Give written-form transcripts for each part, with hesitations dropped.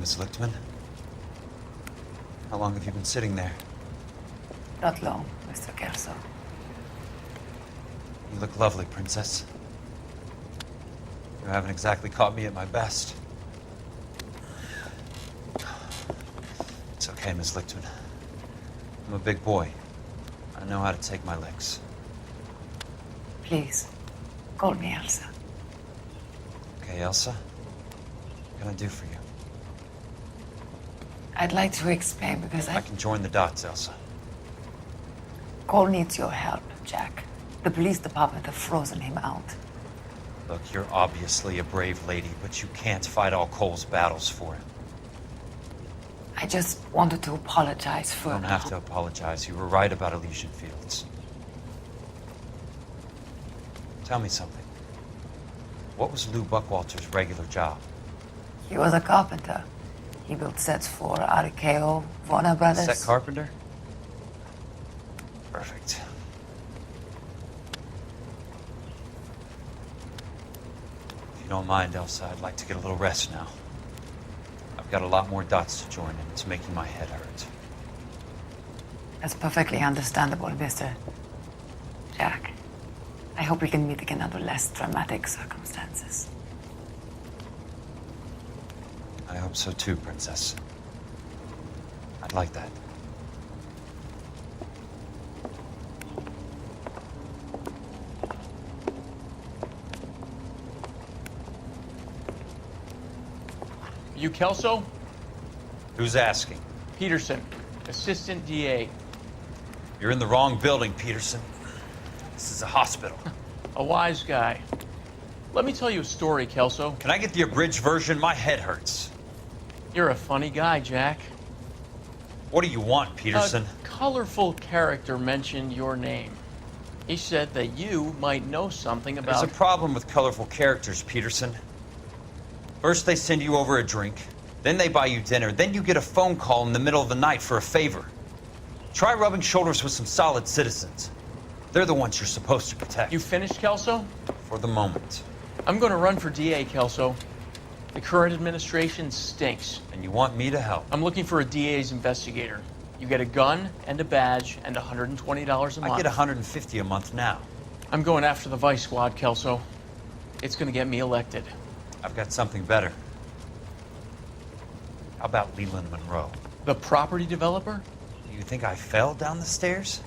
Miss Lichtman. How long have you been sitting there? Not long, Mr. Kelso. You look lovely, Princess. You haven't exactly caught me at my best. It's okay, Miss Lichtman. I'm a big boy. I know how to take my licks. Please, call me Elsa. Okay, Elsa? What can I do for you? I'd like to explain because I can join the dots, Elsa. Cole needs your help, Jack. The police department have frozen him out. Look, you're obviously a brave lady, but you can't fight all Cole's battles for him. I just wanted to apologize for... You don't have to apologize. You were right about Elysian Fields. Tell me something. What was Lou Buckwalter's regular job? He was a carpenter. He built sets for RKO, Warner Brothers. Set carpenter? Perfect. If you don't mind, Elsa, I'd like to get a little rest now. I've got a lot more dots to join, and it's making my head hurt. That's perfectly understandable, Mr. Jack. I hope we can meet again under less dramatic circumstances. I hope so too, Princess. I'd like that. You Kelso? Who's asking? Peterson, Assistant DA. You're in the wrong building, Peterson. This is a hospital. A wise guy. Let me tell you a story, Kelso. Can I get the abridged version? My head hurts. You're a funny guy, Jack. What do you want, Peterson? A colorful character mentioned your name. He said that you might know something about... There's a problem with colorful characters, Peterson. First they send you over a drink, then they buy you dinner, then you get a phone call in the middle of the night for a favor. Try rubbing shoulders with some solid citizens. They're the ones you're supposed to protect. You finished, Kelso? For the moment. I'm going to run for DA, Kelso. The current administration stinks. And you want me to help? I'm looking for a DA's investigator. You get a gun and a badge and $120 a month. I get $150 a month now. I'm going after the Vice Squad, Kelso. It's going to get me elected. I've got something better. How about Leland Monroe? The property developer? Do you think I fell down the stairs?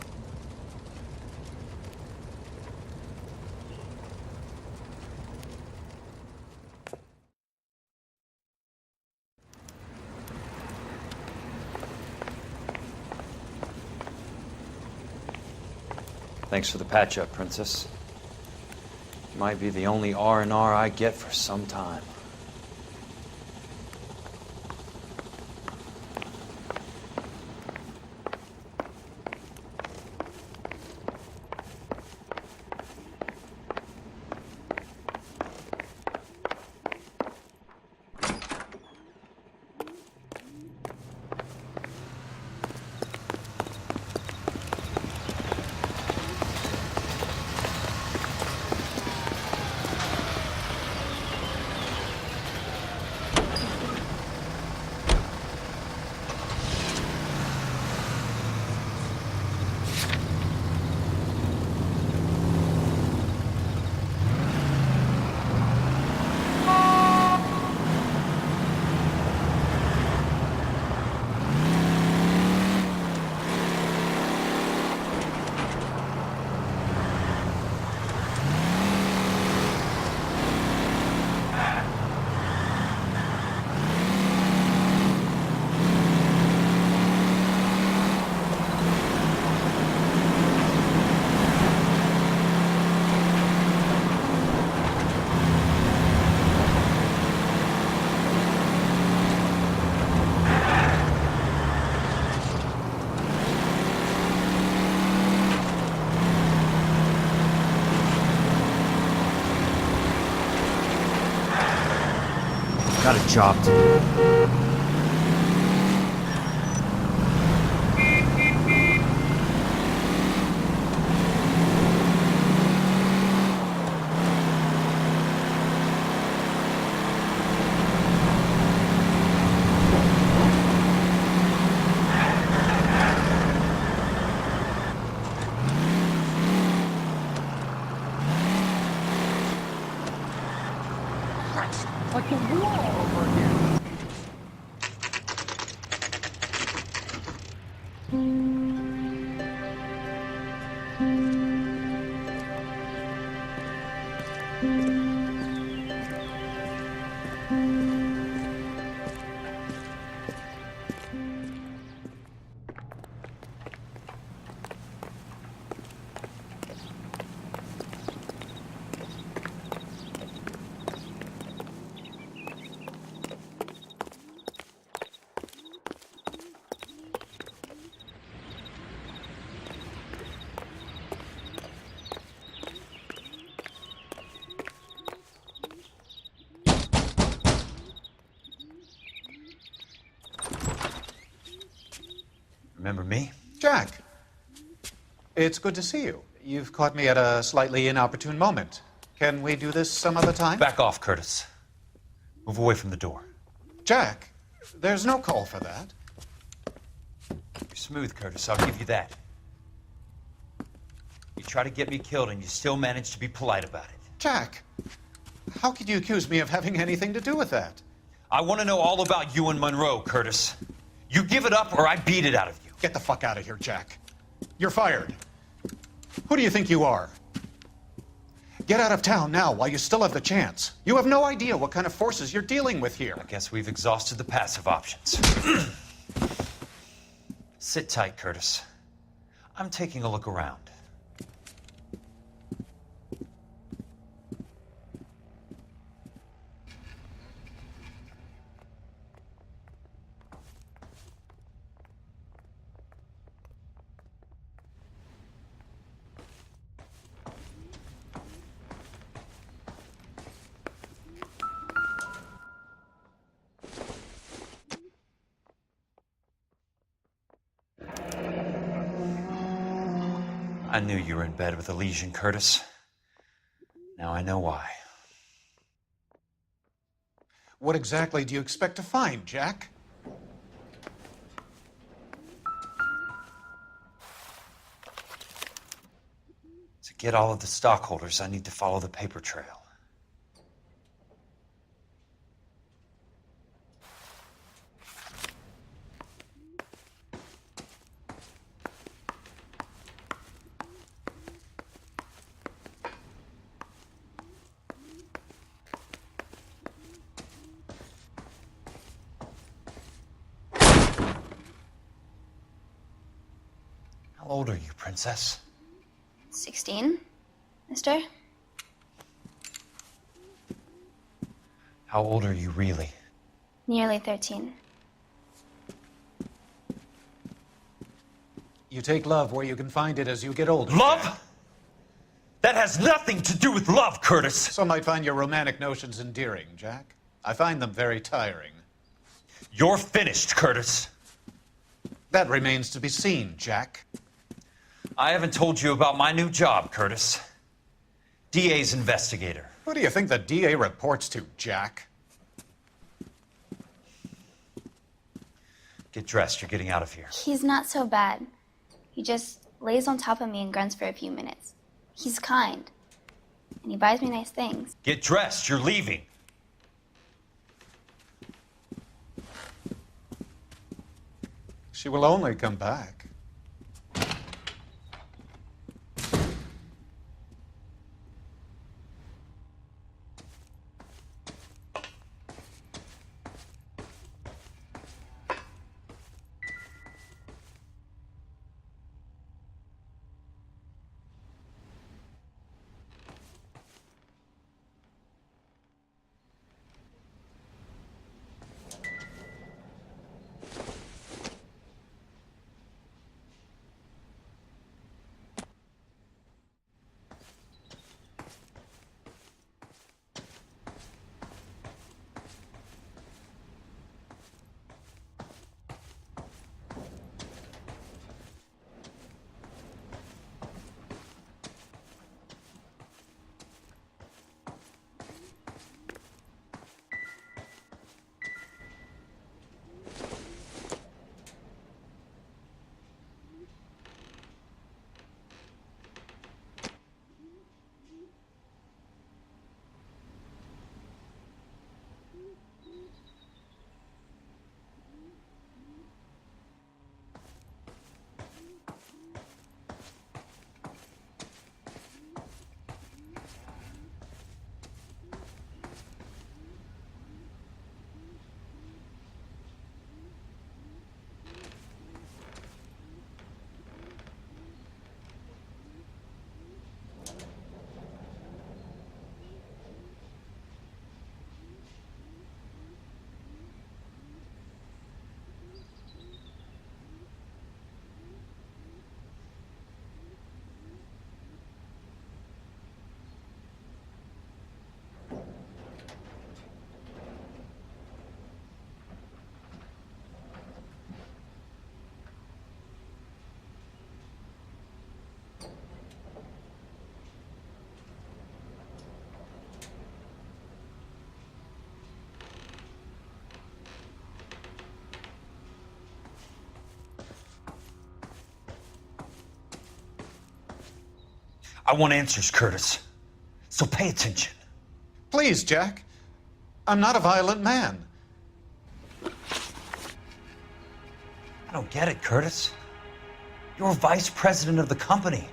Thanks for the patch-up, Princess. Might be the only R&R I get for some time. Got a job to do. Remember me? Jack, it's good to see you. You've caught me at a slightly inopportune moment. Can we do this some other time? Back off, Curtis. Move away from the door. Jack, there's no call for that. You're smooth, Curtis. I'll give you that. You try to get me killed and you still manage to be polite about it. Jack, how could you accuse me of having anything to do with that? I want to know all about you and Monroe, Curtis. You give it up or I beat it out of you. Get the fuck out of here, Jack. You're fired. Who do you think you are? Get out of town now while you still have the chance. You have no idea what kind of forces you're dealing with here. I guess we've exhausted the passive options. Sit tight, Curtis. I'm taking a look around. I knew you were in bed with a lesion, Curtis. Now I know why. What exactly do you expect to find, Jack? To get all of the stockholders, I need to follow the paper trail. How old are you, Princess? 16, mister? How old are you really? Nearly 13. You take love where you can find it as you get older. Love? Jack. That has nothing to do with love, Curtis. Some might find your romantic notions endearing, Jack. I find them very tiring. You're finished, Curtis. That remains to be seen, Jack. I haven't told you about my new job, Curtis. DA's investigator. Who do you think the DA reports to, Jack? Get dressed, you're getting out of here. He's not so bad. He just lays on top of me and grunts for a few minutes. He's kind. And he buys me nice things. Get dressed, you're leaving. She will only come back. I want answers, Curtis. So pay attention. Please, Jack. I'm not a violent man. I don't get it, Curtis. You're vice president of the company.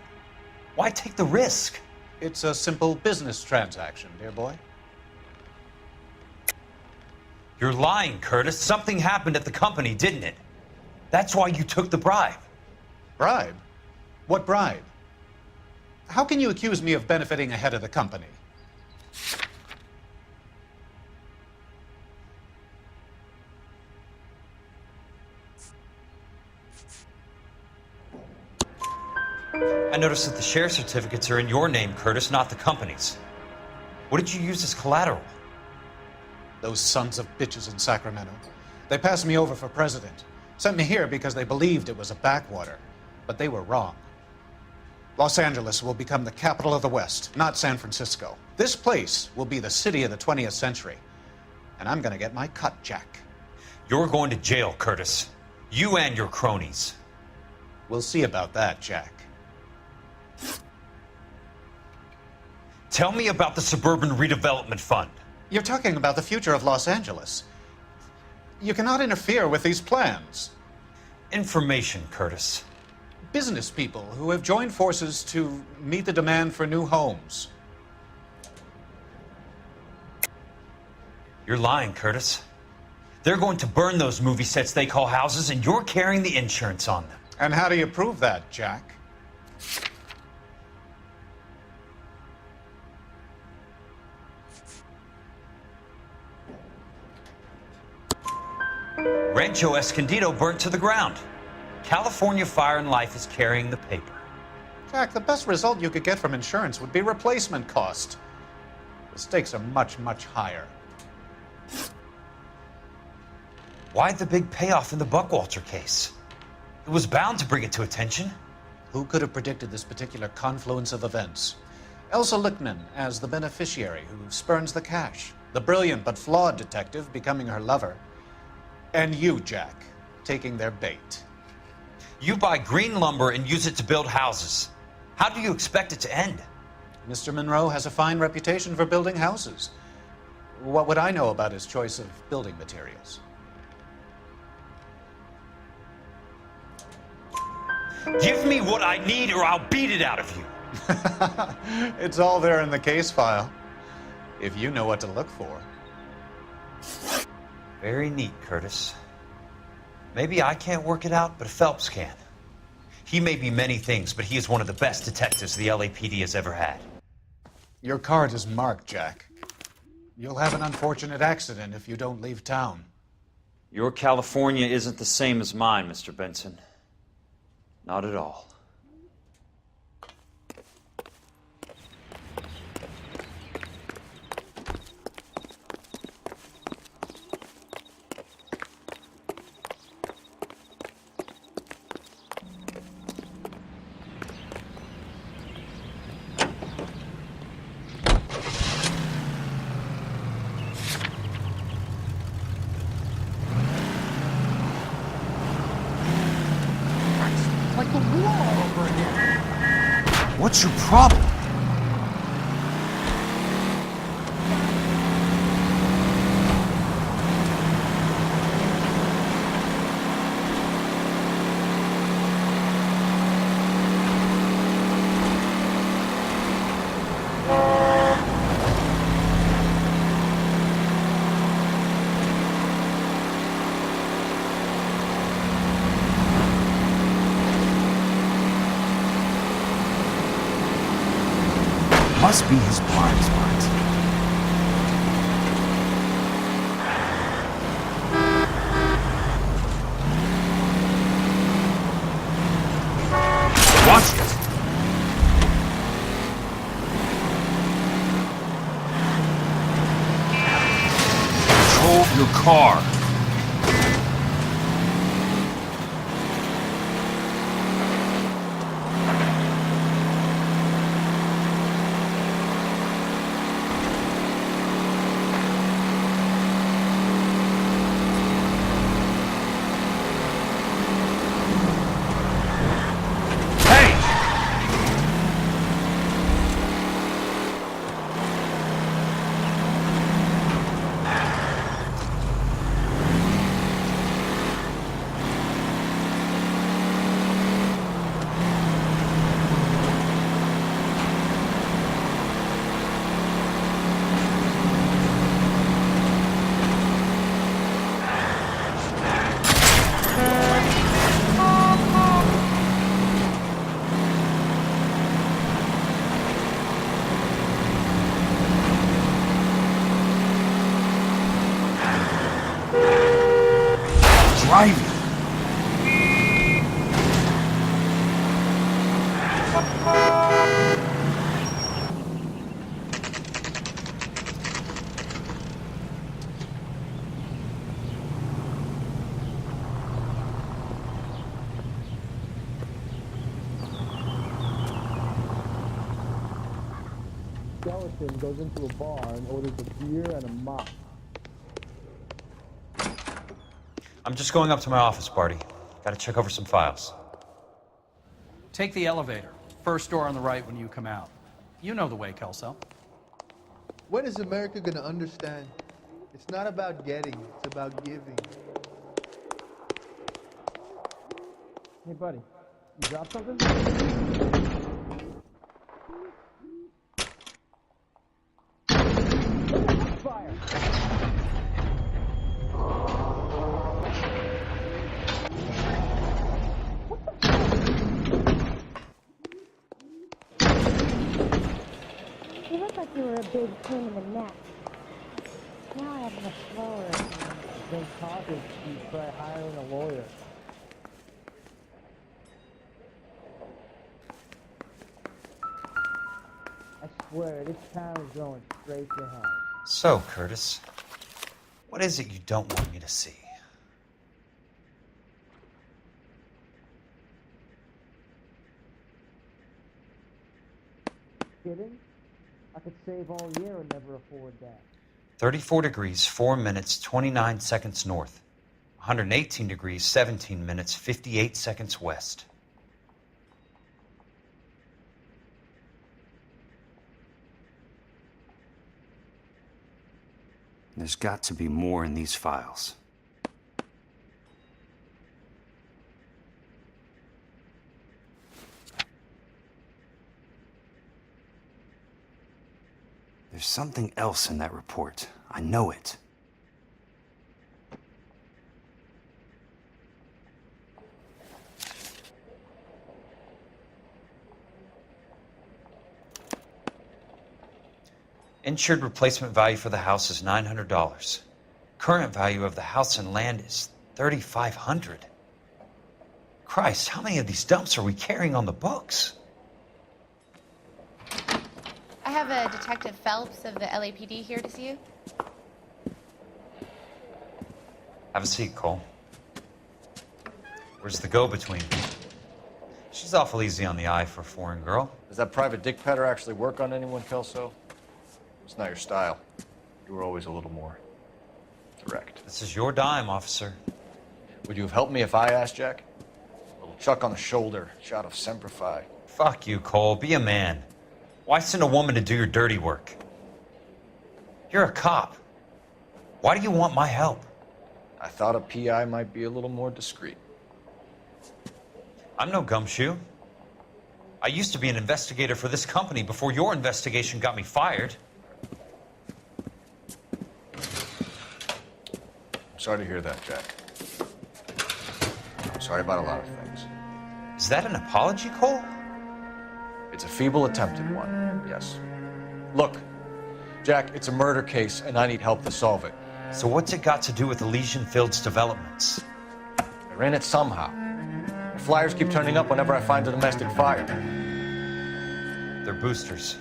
Why take the risk? It's a simple business transaction, dear boy. You're lying, Curtis. Something happened at the company, didn't it? That's why you took the bribe. Bribe? What bribe? How can you accuse me of benefiting ahead of the company? I noticed that the share certificates are in your name, Curtis, not the company's. What did you use as collateral? Those sons of bitches in Sacramento. They passed me over for president. Sent me here because they believed it was a backwater. But they were wrong. Los Angeles will become the capital of the West, not San Francisco. This place will be the city of the 20th century. And I'm gonna get my cut, Jack. You're going to jail, Curtis. You and your cronies. We'll see about that, Jack. Tell me about the Suburban Redevelopment Fund. You're talking about the future of Los Angeles. You cannot interfere with these plans. Information, Curtis. Business people who have joined forces to meet the demand for new homes. You're lying, Curtis. They're going to burn those movie sets they call houses, and you're carrying the insurance on them. And how do you prove that, Jack? Rancho Escondido burnt to the ground. California Fire and Life is carrying the paper. Jack, the best result you could get from insurance would be replacement cost. The stakes are much, much higher. Why the big payoff in the Buckwalter case? It was bound to bring it to attention. Who could have predicted this particular confluence of events? Elsa Lichtman as the beneficiary who spurns the cash. The brilliant but flawed detective becoming her lover. And you, Jack, taking their bait. You buy green lumber and use it to build houses. How do you expect it to end? Mr. Monroe has a fine reputation for building houses. What would I know about his choice of building materials? Give me what I need or I'll beat it out of you. It's all there in the case file, if you know what to look for. Very neat, Curtis. Maybe I can't work it out, but Phelps can. He may be many things, but he is one of the best detectives the LAPD has ever had. Your card is marked, Jack. You'll have an unfortunate accident if you don't leave town. Your California isn't the same as mine, Mr. Benson. Not at all. Like the war over again. What's your problem? Must be his blind spot. Watch it! Control your car. skeleton goes into a bar and orders a beer and a mop. I'm just going up to my office, Barty. Gotta check over some files. Take the elevator. First door on the right when you come out. You know the way, Kelso. When is America gonna understand? It's not about getting, it's about giving. Hey, buddy, you dropped something? Fire! You look like you were a big pain in the neck. Now I have an explorer. Think talking, you try hiring a lawyer. I swear, this town is going straight to hell. So, Curtis, what is it you don't want me to see? Kidding? I could save all year and never afford that. 34 degrees, 4 minutes, 29 seconds north. 118 degrees, 17 minutes, 58 seconds west. There's got to be more in these files. There's something else in that report. I know it. Insured replacement value for the house is $900. Current value of the house and land is $3,500. Christ, how many of these dumps are we carrying on the books? I have a Detective Phelps of the LAPD here to see you. Have a seat, Cole. Where's the go-between? She's awful easy on the eye for a foreign girl. Does that private dick petter actually work on anyone, Kelso? It's not your style. You were always a little more direct. This is your dime, officer. Would you have helped me if I asked, Jack? A little chuck on the shoulder, shot of Semper Fi. Fuck you, Cole. Be a man. Why send a woman to do your dirty work? You're a cop. Why do you want my help? I thought a PI might be a little more discreet. I'm no gumshoe. I used to be an investigator for this company before your investigation got me fired. I'm sorry to hear that, Jack. I'm sorry about a lot of things. Is that an apology, Cole? It's a feeble attempt at one, yes. Look, Jack, it's a murder case, and I need help to solve it. So what's it got to do with Elysian Fields developments? They're in it somehow. The flyers keep turning up whenever I find a domestic fire. They're boosters.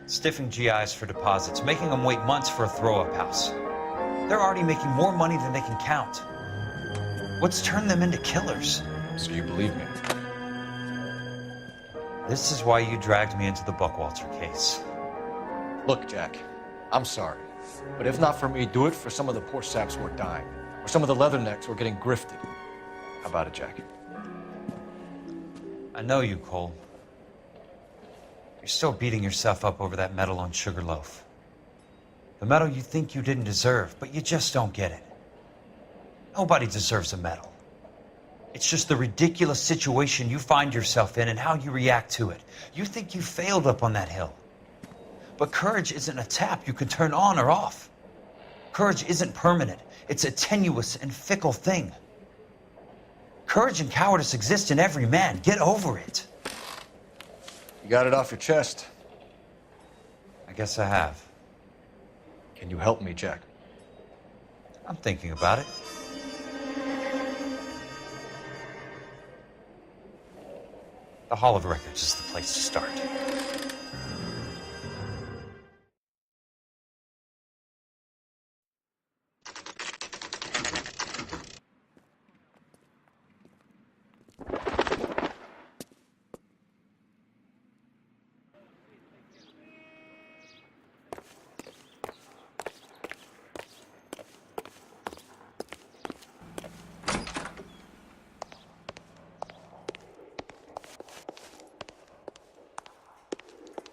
Stiffing GIs for deposits, making them wait months for a throw-up house. They're already making more money than they can count. What's turned them into killers? So you believe me? This is why you dragged me into the Buckwalter case. Look, Jack, I'm sorry. But if not for me, do it for some of the poor saps who are dying. Or some of the leathernecks who are getting grifted. How about it, Jack? I know you, Cole. You're still beating yourself up over that medal on Sugarloaf. The medal you think you didn't deserve, but you just don't get it. Nobody deserves a medal. It's just the ridiculous situation you find yourself in and how you react to it. You think you failed up on that hill. But courage isn't a tap you can turn on or off. Courage isn't permanent. It's a tenuous and fickle thing. Courage and cowardice exist in every man. Get over it. You got it off your chest. I guess I have. Can you help me, Jack? I'm thinking about it. The Hall of Records is the place to start.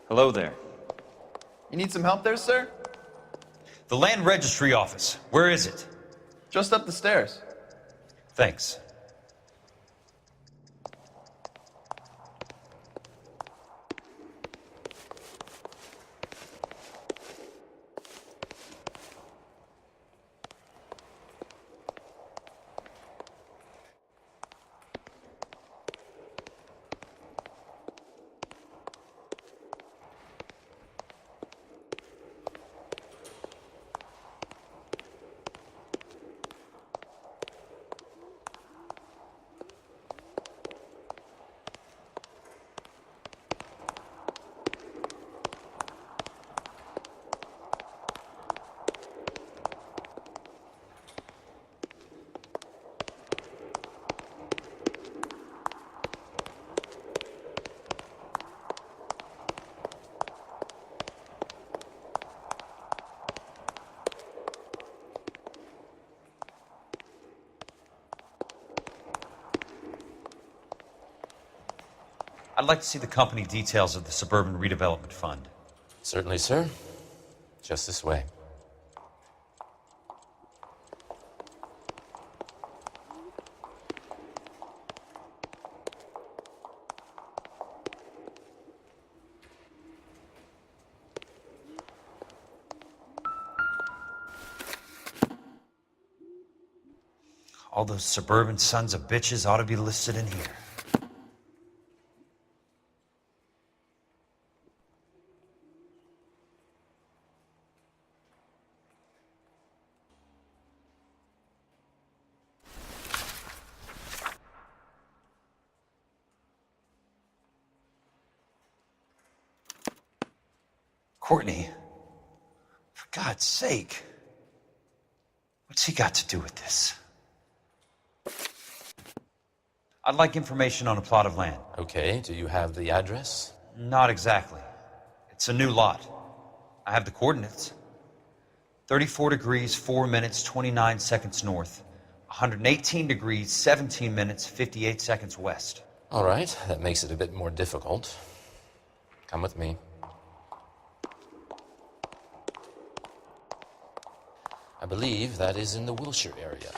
Hello there. You need some help there, sir? The land registry office. Where is it? Just up the stairs. Thanks. I'd like to see the company details of the Suburban Redevelopment Fund. Certainly, sir. Just this way. All those suburban sons of bitches ought to be listed in here. Courtney, for God's sake, what's he got to do with this? I'd like information on a plot of land. Okay, do you have the address? Not exactly. It's a new lot. I have the coordinates. 34 degrees, 4 minutes, 29 seconds north. 118 degrees, 17 minutes, 58 seconds west. All right, that makes it a bit more difficult. Come with me. I believe that is in the Wilshire area,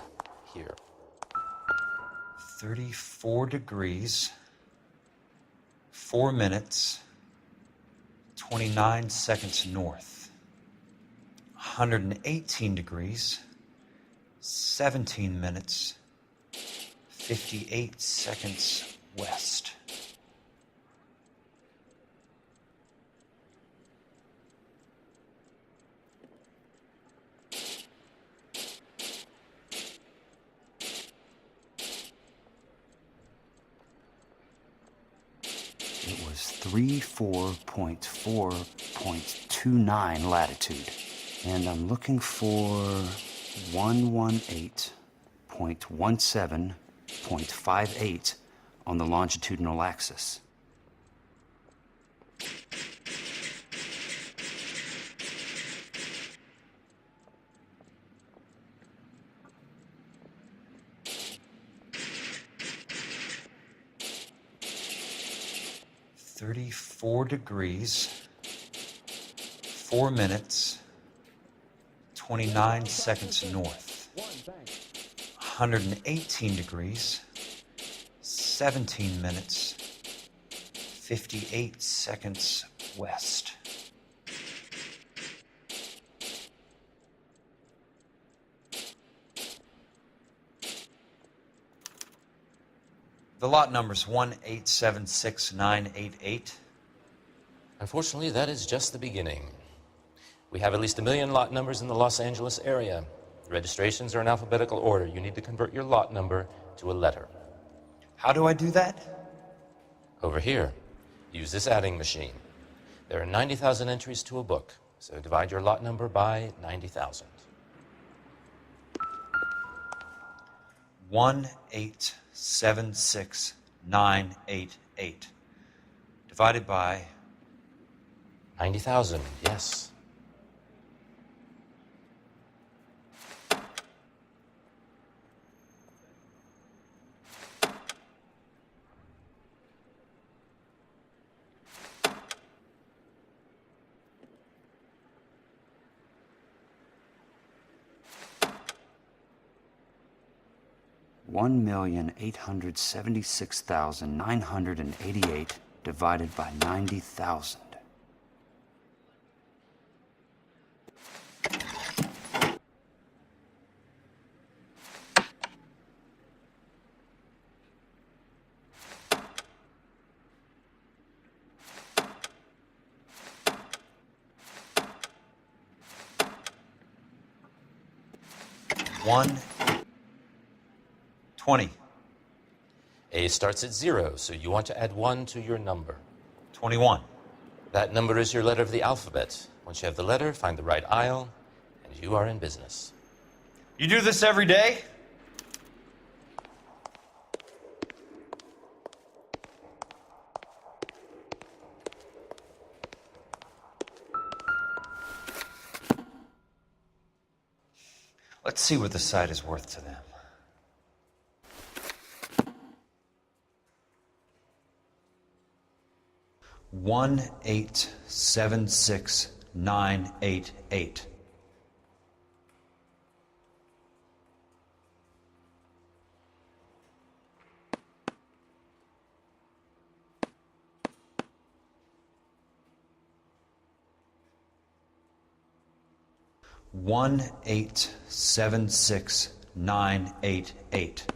here. 34 degrees, 4 minutes, 29 seconds north. 118 degrees, 17 minutes, 58 seconds west. It was 34.4.29 latitude. And I'm looking for 118.17.58 on the longitudinal axis. Four degrees, 4 minutes, 29 seconds north. 118 degrees, 17 minutes, 58 seconds west. The lot number's 1876988. Unfortunately, that is just the beginning. We have at least 1 million lot numbers in the Los Angeles area. Registrations are in alphabetical order. You need to convert your lot number to a letter. How do I do that? Over here. Use this adding machine. There are 90,000 entries to a book, so divide your lot number by 90,000. 1876988 divided by 90,000, yes. 1,876,988 divided by 90,000. One 20. A starts at 0, so you want to add 1 to your number. 21. That number is your letter of the alphabet. Once you have the letter, find the right aisle, and you are in business. You do this every day? Let's see what the site is worth to them. $1,876,988. $1,876,988.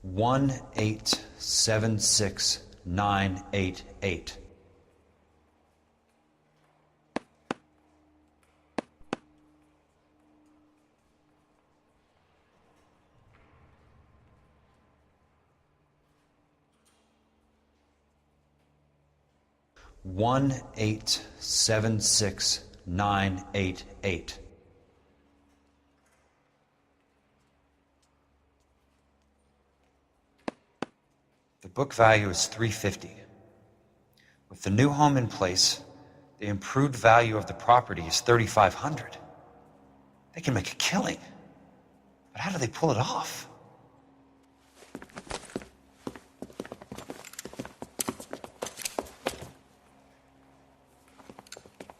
$1,876,988. $1,876,988. The book value is $350. With the new home in place, the improved value of the property is $3,500. They can make a killing. But how do they pull it off?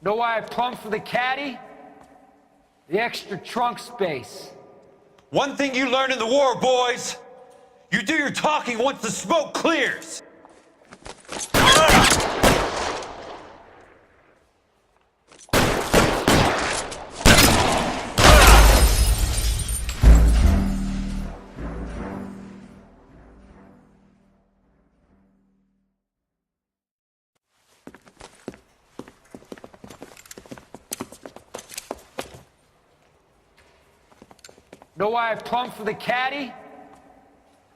Know why I plumbed for the caddy? The extra trunk space. One thing you learned in the war, boys. You do your talking once the smoke clears. Know why I plumbed for the caddy?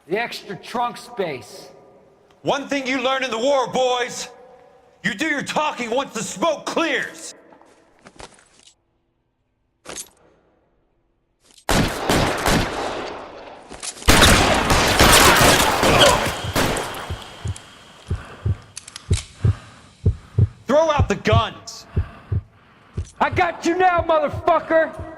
The extra trunk space. One thing you learned in the war, boys. You do your talking once the smoke clears. Throw out the guns. I got you now, motherfucker!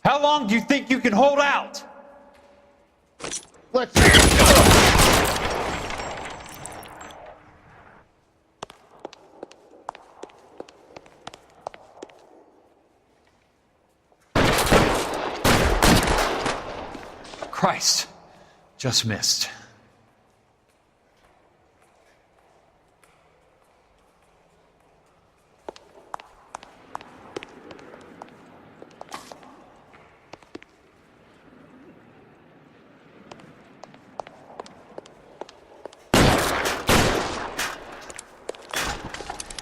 How long do you think you can hold out? Let's Christ, just missed.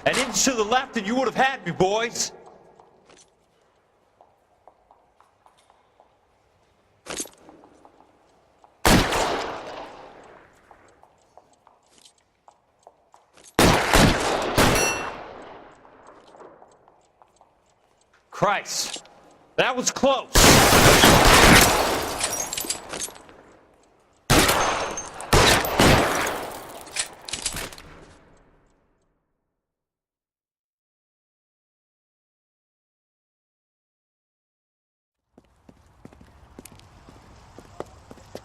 An inch to the left and you would have had me, boys. Christ, that was close.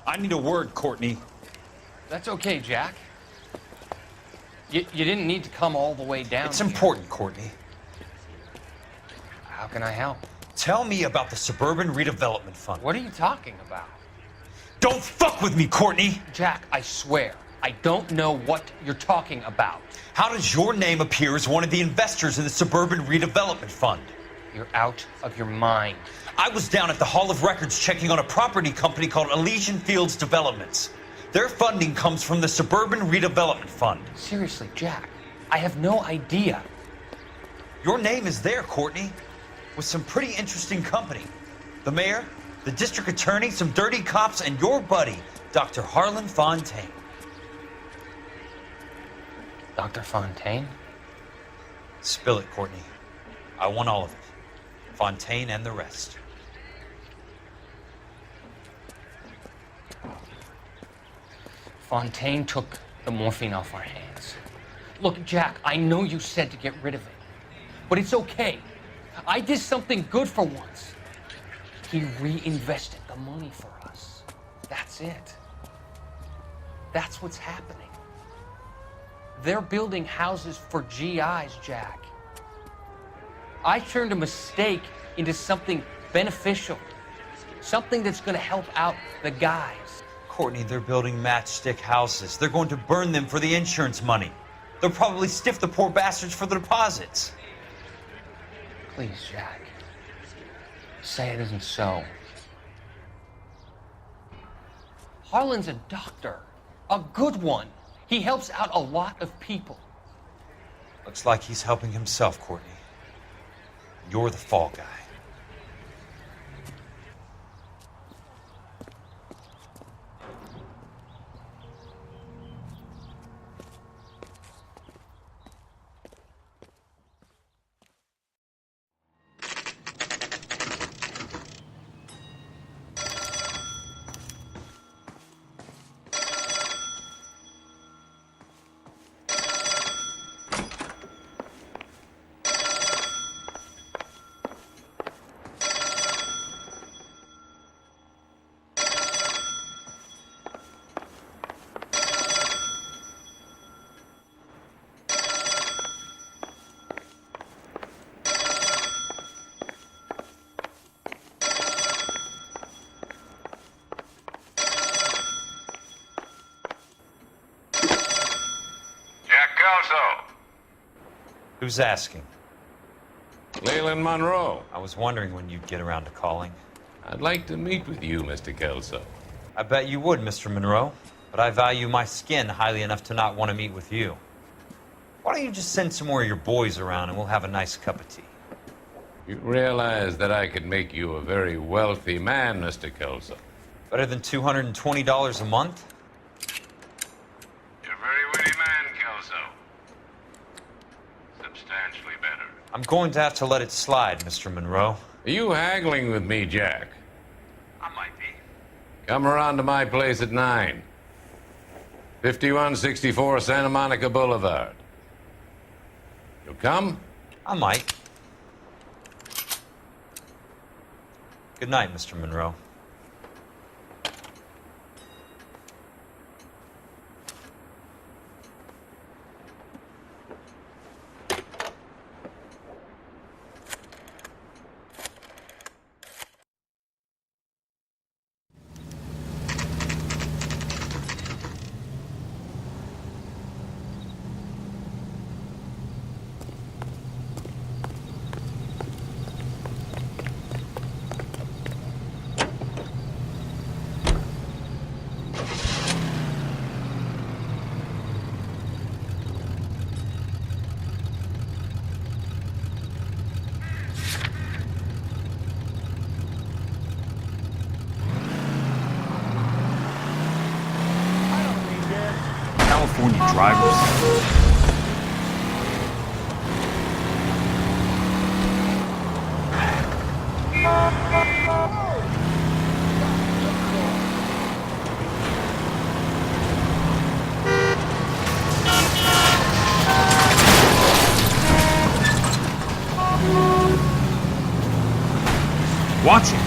I need a word, Courtney. That's okay, Jack. You didn't need to come all the way down. It's important, Courtney. How can I help? Tell me about the Suburban Redevelopment Fund. What are you talking about? Don't fuck with me, Courtney! Jack, I swear, I don't know what you're talking about. How does your name appear as one of the investors in the Suburban Redevelopment Fund? You're out of your mind. I was down at the Hall of Records checking on a property company called Elysian Fields Developments. Their funding comes from the Suburban Redevelopment Fund. Seriously, Jack, I have no idea. Your name is there, Courtney, with some pretty interesting company. The mayor, the district attorney, some dirty cops, and your buddy, Dr. Harlan Fontaine. Dr. Fontaine? Spill it, Courtney. I want all of it. Fontaine and the rest. Fontaine took the morphine off our hands. Look, Jack, I know you said to get rid of it, but it's okay. I did something good for once. He reinvested the money for us. That's it. That's what's happening. They're building houses for GIs, Jack. I turned a mistake into something beneficial, something that's going to help out the guys. Courtney, they're building matchstick houses. They're going to burn them for the insurance money. They'll probably stiff the poor bastards for the deposits. Please, Jack. Say it isn't so. Harlan's a doctor. A good one. He helps out a lot of people. Looks like he's helping himself, Courtney. You're the fall guy. Who's asking? Leland Monroe. I was wondering when you'd get around to calling. I'd like to meet with you, Mr. Kelso. I bet you would, Mr. Monroe. But I value my skin highly enough to not want to meet with you. Why don't you just send some more of your boys around and we'll have a nice cup of tea? You realize that I could make you a very wealthy man, Mr. Kelso. Better than $220 a month? You're a very witty man, Kelso. Substantially better. I'm going to have to let it slide, Mr. Monroe. Are you haggling with me, Jack? I might be. Come around to my place at 9. 5164 Santa Monica Boulevard. You'll come? I might. Good night, Mr. Monroe. California drivers. Watch it.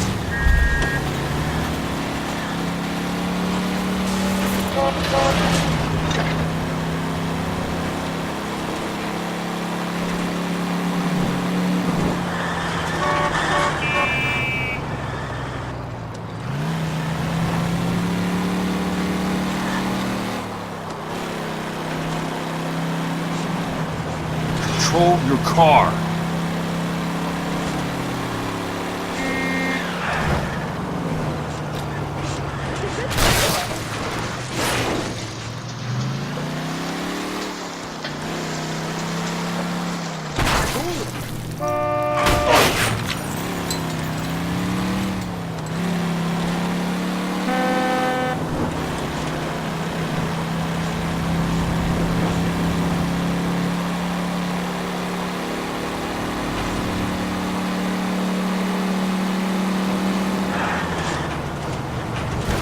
your car.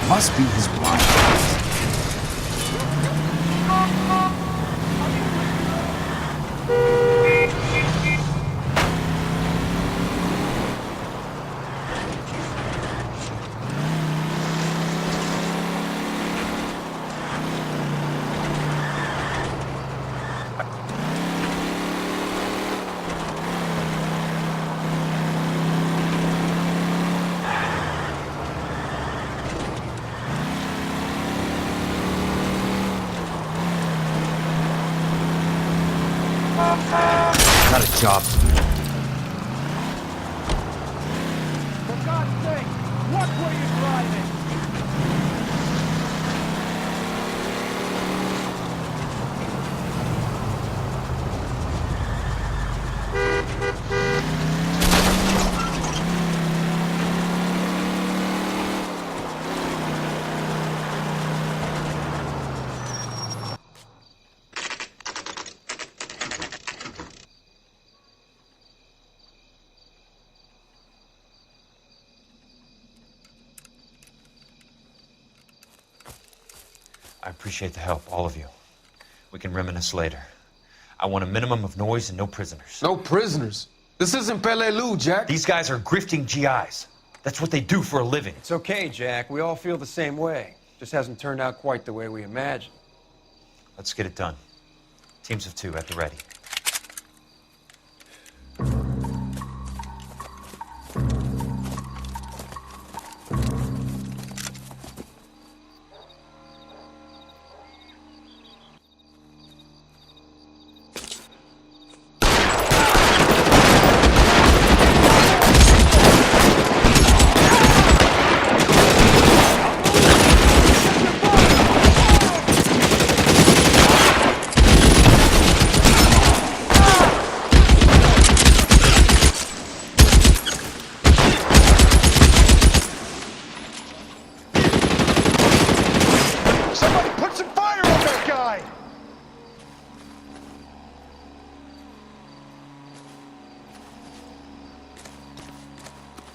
Must be his wife. Got a job to do. For God's sake, watch where you're driving! I appreciate the help, all of you. We can reminisce later. I want a minimum of noise and no prisoners. No prisoners? This isn't Pelelu, Jack. These guys are grifting GIs. That's what they do for a living. It's okay, Jack. We all feel the same way. Just hasn't turned out quite the way we imagined. Let's get it done. Teams of 2 at the ready.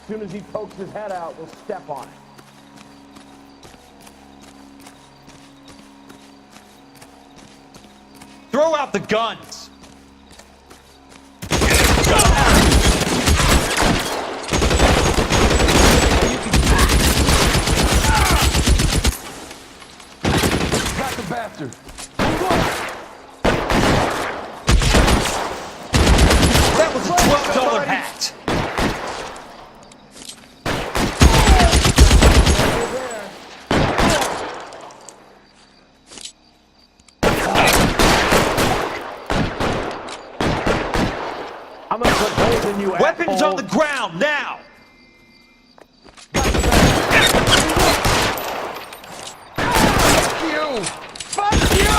As soon as he pokes his head out, we'll step on it. Throw out the guns! Got the bastard. That was a $12 hat! I'm gonna put holes in you, Weapons asshole. on the ground, now! Fuck you! Fuck you!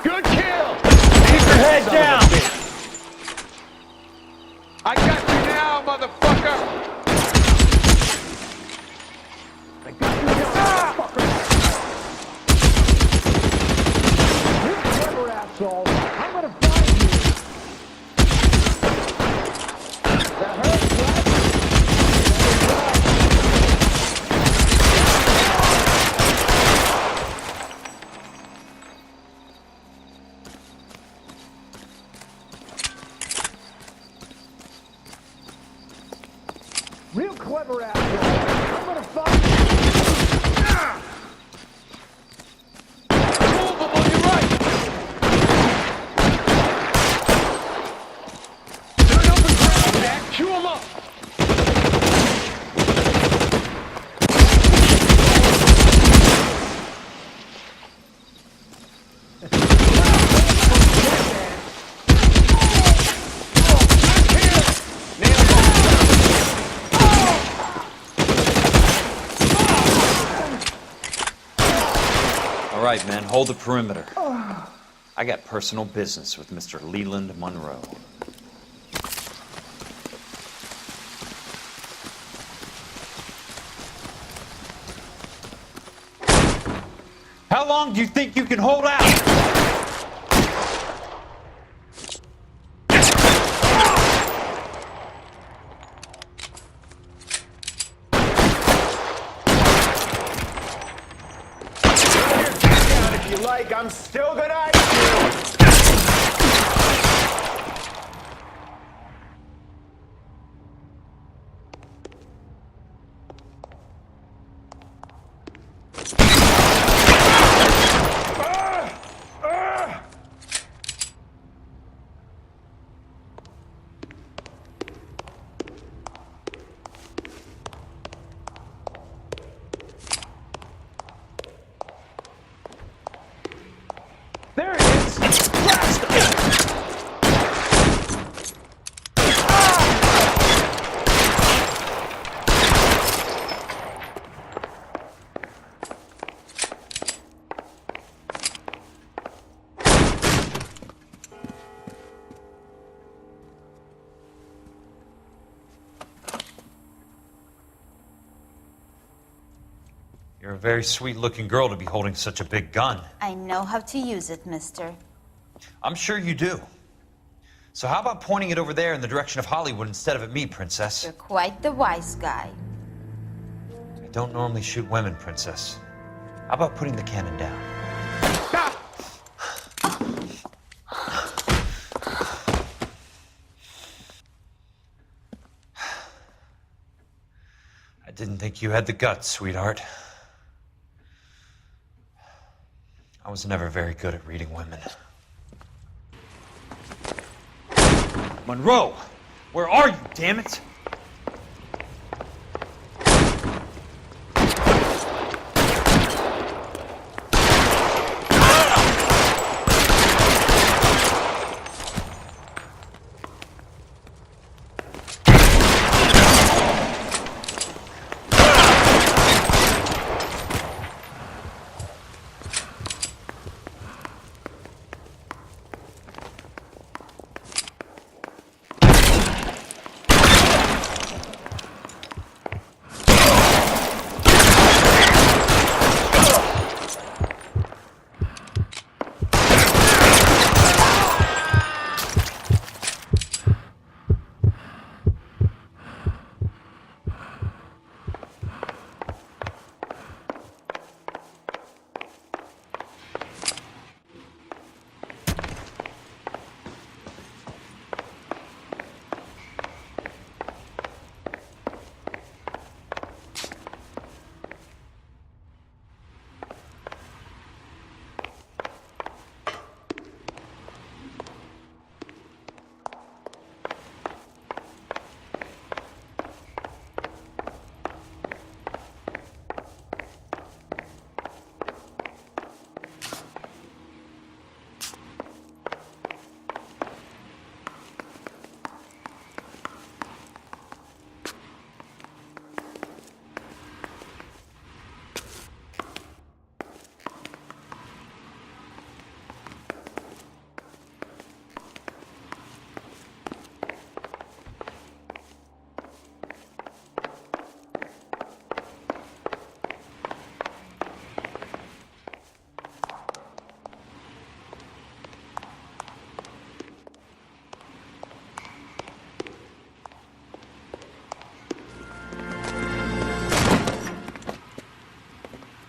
Good kill! Keep your head down! I got you now, motherfucker! I got you. All right, men, hold the perimeter. I got personal business with Mr. Leland Monroe. How long do you think you can hold out? If you like, I'm still gonna ice you. There it is! Blast him! You're a very sweet-looking girl to be holding such a big gun. I know how to use it, mister. I'm sure you do. So how about pointing it over there in the direction of Hollywood instead of at me, Princess? You're quite the wise guy. I don't normally shoot women, Princess. How about putting the cannon down? I didn't think you had the guts, sweetheart. I was never very good at reading women. Monroe! Where are you, damn it?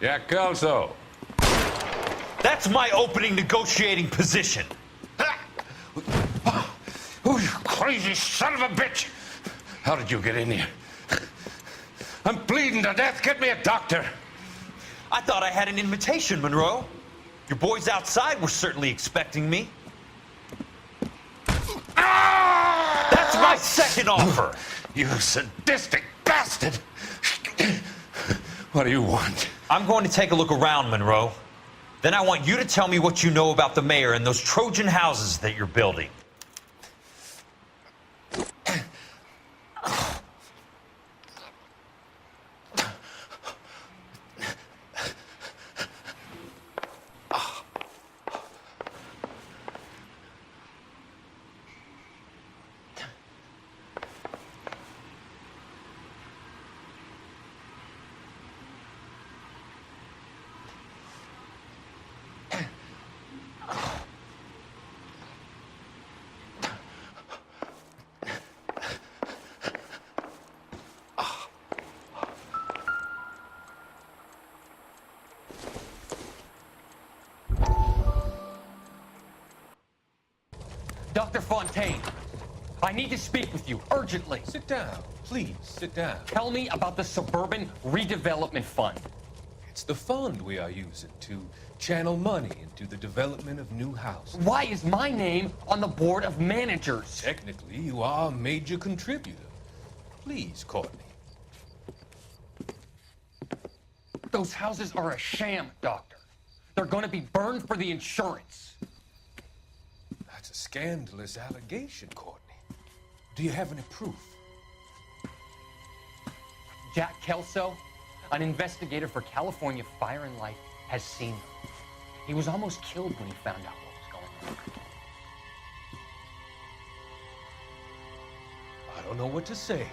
Yeah, Kelso. That's my opening negotiating position. Oh, you crazy son of a bitch! How did you get in here? I'm bleeding to death. Get me a doctor. I thought I had an invitation, Monroe. Your boys outside were certainly expecting me. That's my second offer. You sadistic bastard! What do you want? I'm going to take a look around, Monroe. Then I want you to tell me what you know about the mayor and those Trojan houses that you're building. Dr. Fontaine, I need to speak with you urgently. Sit down. Please, sit down. Tell me about the Suburban Redevelopment Fund. It's the fund we are using to channel money into the development of new houses. Why is my name on the board of managers? Technically, you are a major contributor. Please, Courtney. Those houses are a sham, Doctor. They're going to be burned for the insurance. That's a scandalous allegation, Courtney. Do you have any proof? Jack Kelso, an investigator for California Fire and Life, has seen them. He was almost killed when he found out what was going on. I don't know what to say.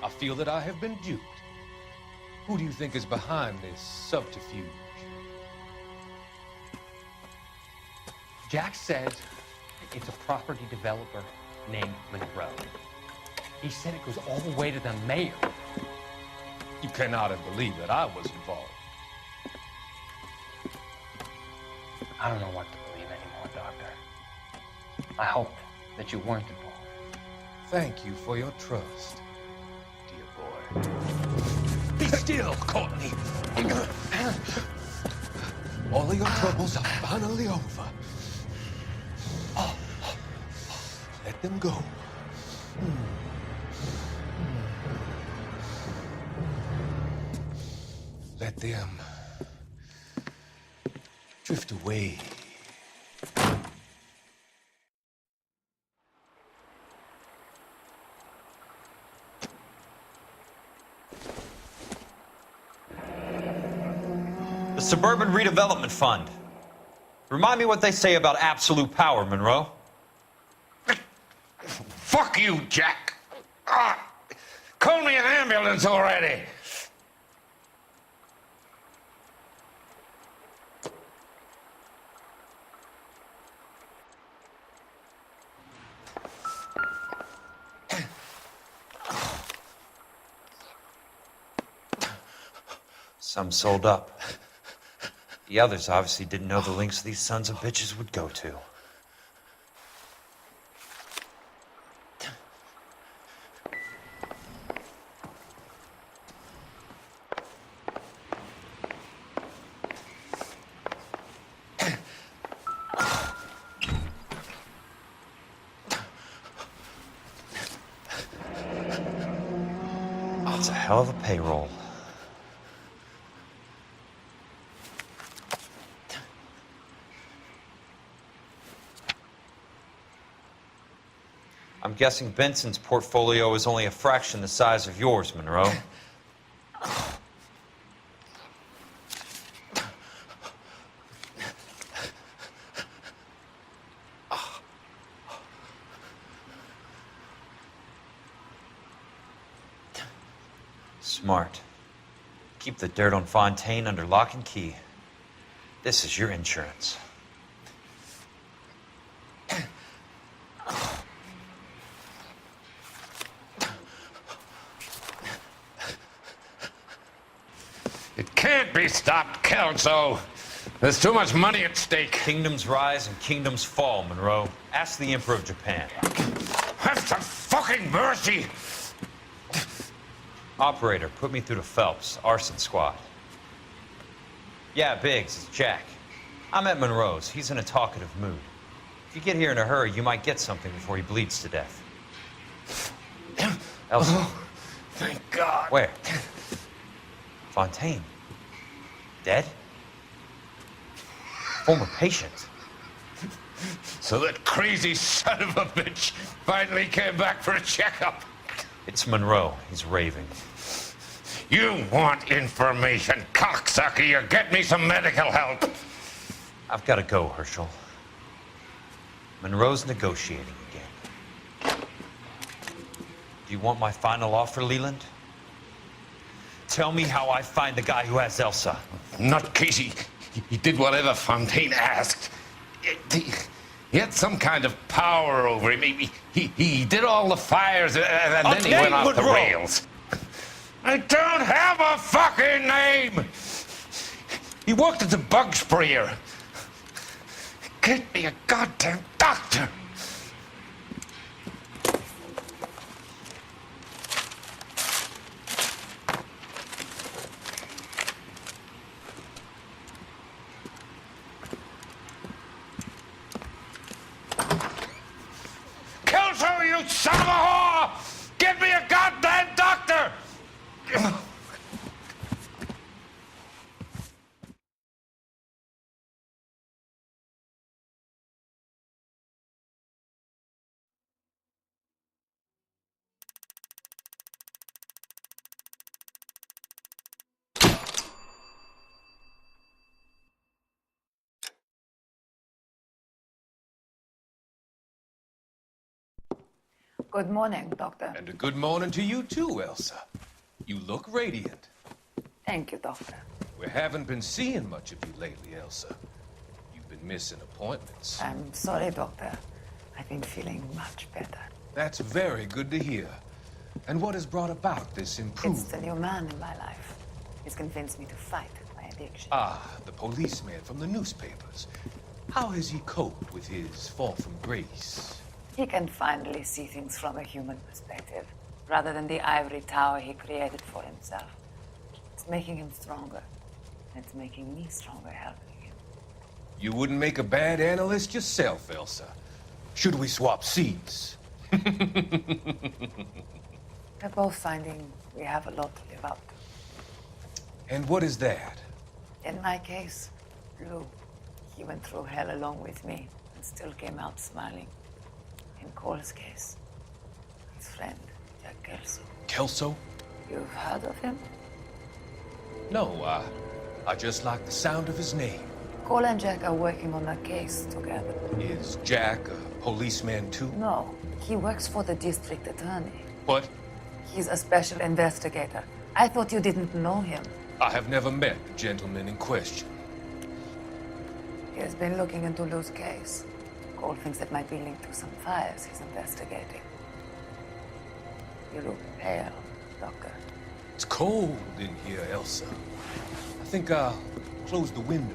I feel that I have been duped. Who do you think is behind this subterfuge? Jack says it's a property developer named Monroe. He said it goes all the way to the mayor. You cannot have believed that I was involved. I don't know what to believe anymore, Doctor. I hope that you weren't involved. Thank you for your trust, dear boy. Be still, Courtney. All of your troubles are finally over. Let them go. Let them drift away. The Suburban Redevelopment Fund. Remind me what they say about absolute power, Monroe. Fuck you, Jack. Call me an ambulance already. Some sold up. The others obviously didn't know the lengths these sons of bitches would go to. That's a hell of a payroll. I'm guessing Benson's portfolio is only a fraction the size of yours, Monroe. Smart. Keep the dirt on Fontaine under lock and key. This is your insurance. It can't be stopped, Kelso. There's too much money at stake. Kingdoms rise and kingdoms fall, Monroe. Ask the Emperor of Japan. Have some fucking mercy! Operator, put me through to Phelps, arson squad. Yeah, Biggs, it's Jack. I'm at Monroe's. He's in a talkative mood. If you get here in a hurry, you might get something before he bleeds to death. Elsa. Oh, thank God. Where? Fontaine. Dead? Former patient. So that crazy son of a bitch finally came back for a checkup. It's Monroe. He's raving. You want information, cocksucker. You get me some medical help. I've got to go, Herschel. Monroe's negotiating again. Do you want my final offer, Leland? Tell me how I find the guy who has Elsa. Not Casey. He did whatever Fontaine asked. He had some kind of power over him. He did all the fires, and then he went off the rails. I don't have a fucking name! He worked as a bug sprayer. Get me a goddamn doctor! Good morning, Doctor. And a good morning to you too, Elsa. You look radiant. Thank you, Doctor. We haven't been seeing much of you lately, Elsa. You've been missing appointments. I'm sorry, Doctor. I've been feeling much better. That's very good to hear. And what has brought about this improvement? It's the new man in my life. He's convinced me to fight my addiction. Ah, the policeman from the newspapers. How has he coped with his fall from grace? He can finally see things from a human perspective, rather than the ivory tower he created for himself. It's making him stronger. It's making me stronger helping him. You wouldn't make a bad analyst yourself, Elsa. Should we swap seats? We're both finding we have a lot to live up to. And what is that? In my case, Lou. He went through hell along with me and still came out smiling. In Cole's case, his friend, Jack Kelso. Kelso? You've heard of him? No, I just like the sound of his name. Cole and Jack are working on a case together. Is Jack a policeman too? No, he works for the district attorney. What? He's a special investigator. I thought you didn't know him. I have never met the gentleman in question. He has been looking into Lou's case. Cole thinks it might be linked to some fires he's investigating. You look pale, Doctor. It's cold in here, Elsa. I think I'll close the window.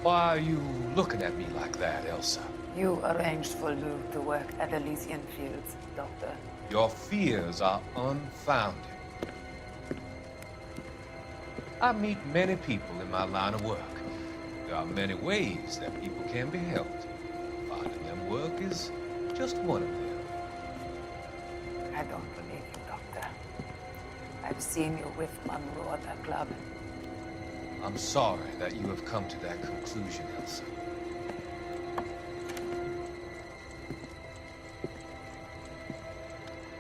Why are you looking at me like that, Elsa? You arranged for Lou to work at Elysian Fields, Doctor. Your fears are unfounded. I meet many people in my line of work. There are many ways that people can be helped. Finding them work is just one of them. I don't believe you, Doctor. I've seen you with Monroe at that club. I'm sorry that you have come to that conclusion, Elsa.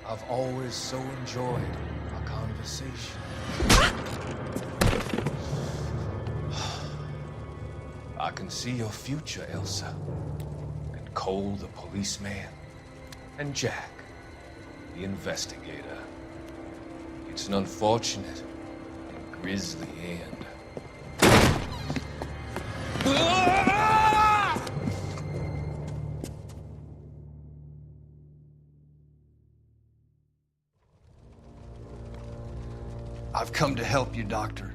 I've always so enjoyed our conversation. I can see your future, Elsa. And Cole, the policeman, and Jack, the investigator. It's an unfortunate and grisly end. I've come to help you, Doctor.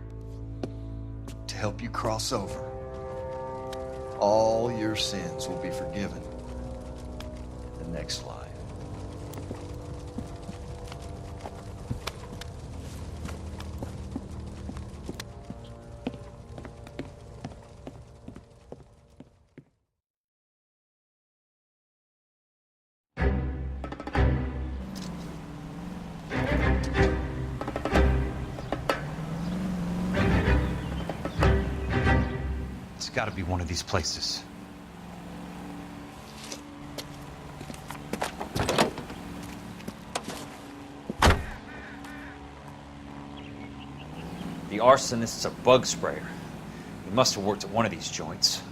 To help you cross over. All your sins will be forgiven in the next life. It's got to be one of these places. The arsonist's a bug sprayer. He must have worked at one of these joints.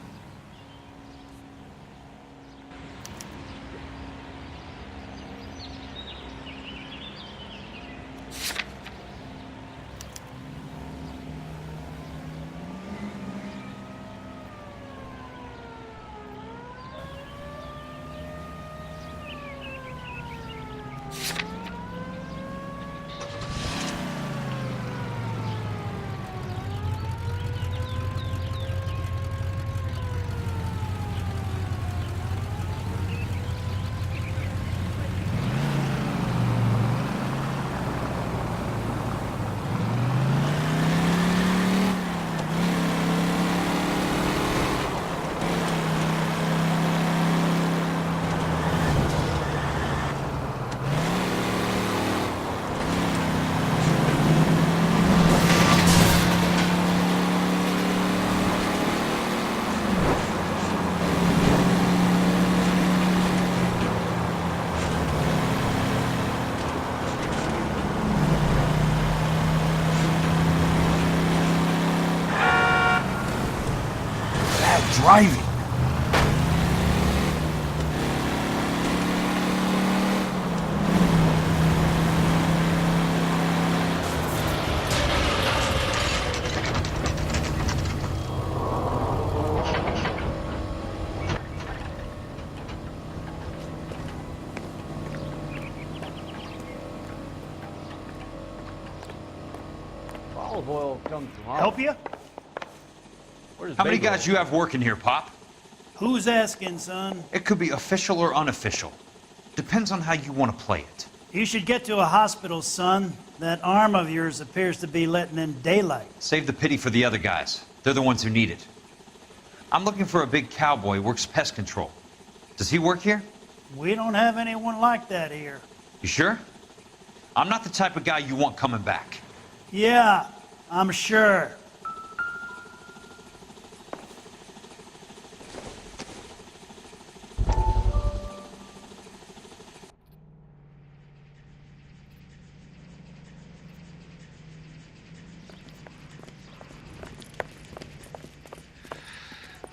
driving. Olive oil comes from Help you? How many guys you have working here, Pop? Who's asking, son? It could be official or unofficial. Depends on how you want to play it. You should get to a hospital, son. That arm of yours appears to be letting in daylight. Save the pity for the other guys. They're the ones who need it. I'm looking for a big cowboy who works pest control. Does he work here? We don't have anyone like that here. You sure? I'm not the type of guy you want coming back. Yeah, I'm sure.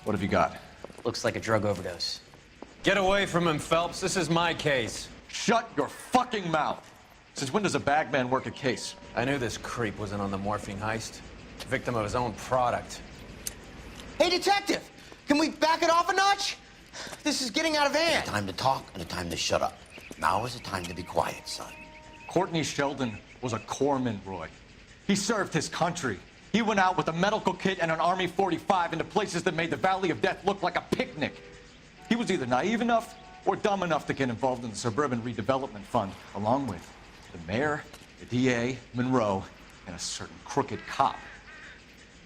What have you got? Looks like a drug overdose. Get away from him, Phelps. This is my case. Shut your fucking mouth! Since when does a bagman work a case? I knew this creep wasn't on the morphine heist. Victim of his own product. Hey, detective! Can we back it off a notch? This is getting out of hand. A time to talk and a time to shut up. Now is the time to be quiet, son. Courtney Sheldon was a corpsman, Roy. He served his country. He went out with a medical kit and an Army 45 into places that made the Valley of Death look like a picnic. He was either naive enough or dumb enough to get involved in the Suburban Redevelopment Fund, along with the mayor, the DA, Monroe, and a certain crooked cop.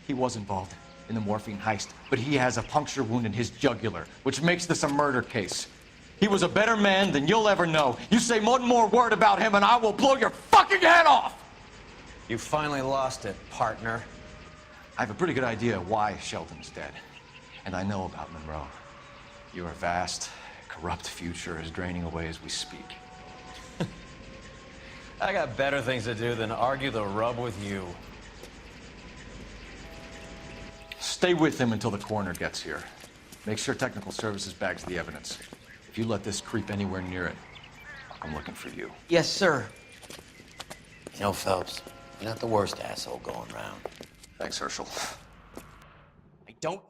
He was involved in the morphine heist, but he has a puncture wound in his jugular, which makes this a murder case. He was a better man than you'll ever know. You say one more word about him and I will blow your fucking head off! You finally lost it, partner. I have a pretty good idea why Sheldon's dead. And I know about Monroe. Your vast, corrupt future is draining away as we speak. I got better things to do than argue the rub with you. Stay with him until the coroner gets here. Make sure technical services bags the evidence. If you let this creep anywhere near it, I'm looking for you. Yes, sir. You know, Phelps, you're not the worst asshole going around. Thanks, Herschel. I don't...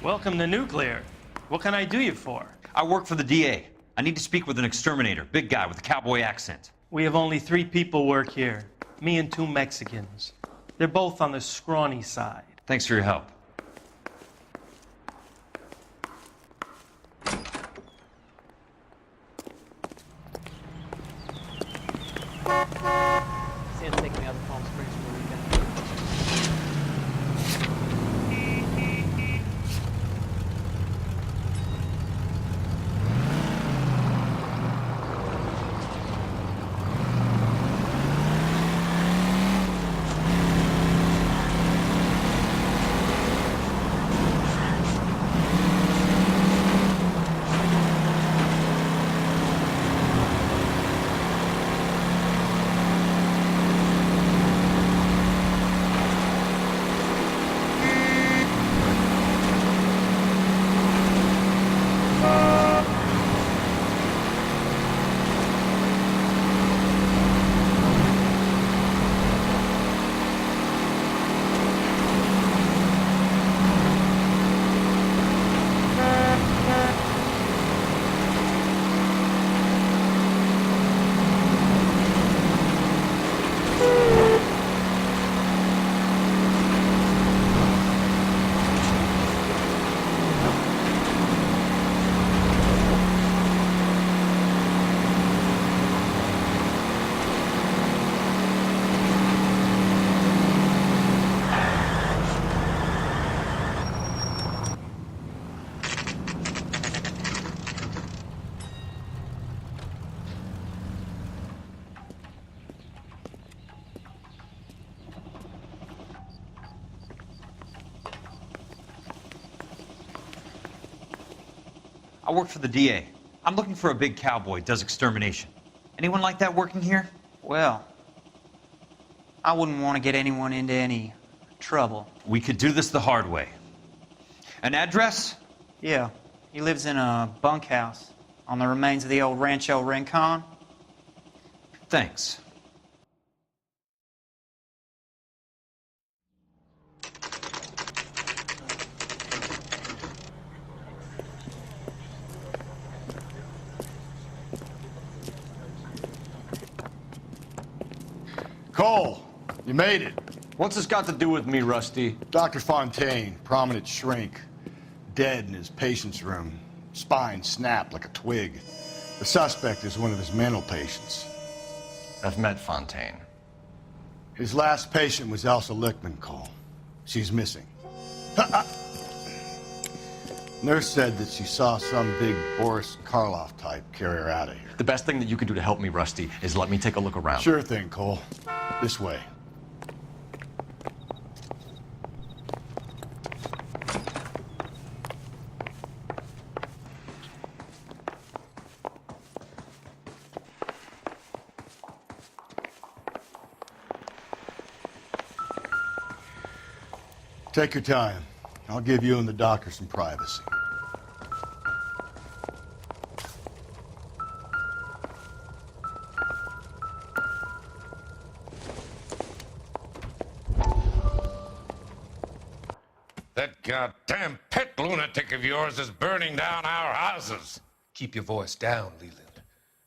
Welcome to Nuclear. What can I do you for? I work for the DA. I need to speak with an exterminator, big guy with a cowboy accent. We have only 3 people work here. Me and 2 Mexicans. They're both on the scrawny side. Thanks for your help. I work for the DA. I'm looking for a big cowboy, does extermination. Anyone like that working here? Well, I wouldn't want to get anyone into any trouble. We could do this the hard way. An address? Yeah, he lives in a bunkhouse on the remains of the old Rancho Rincon. Thanks. Cole, you made it. What's this got to do with me, Rusty? Dr. Fontaine, prominent shrink, dead in his patient's room. Spine snapped like a twig. The suspect is one of his mental patients. I've met Fontaine. His last patient was Elsa Lichtman, Cole. She's missing. Nurse said that she saw some big Boris Karloff type carry her out of here. The best thing that you can do to help me, Rusty, is let me take a look around. Sure thing, Cole. This way. Take your time. I'll give you and the doctor some privacy. That goddamn pet lunatic of yours is burning down our houses. Keep your voice down, Leland.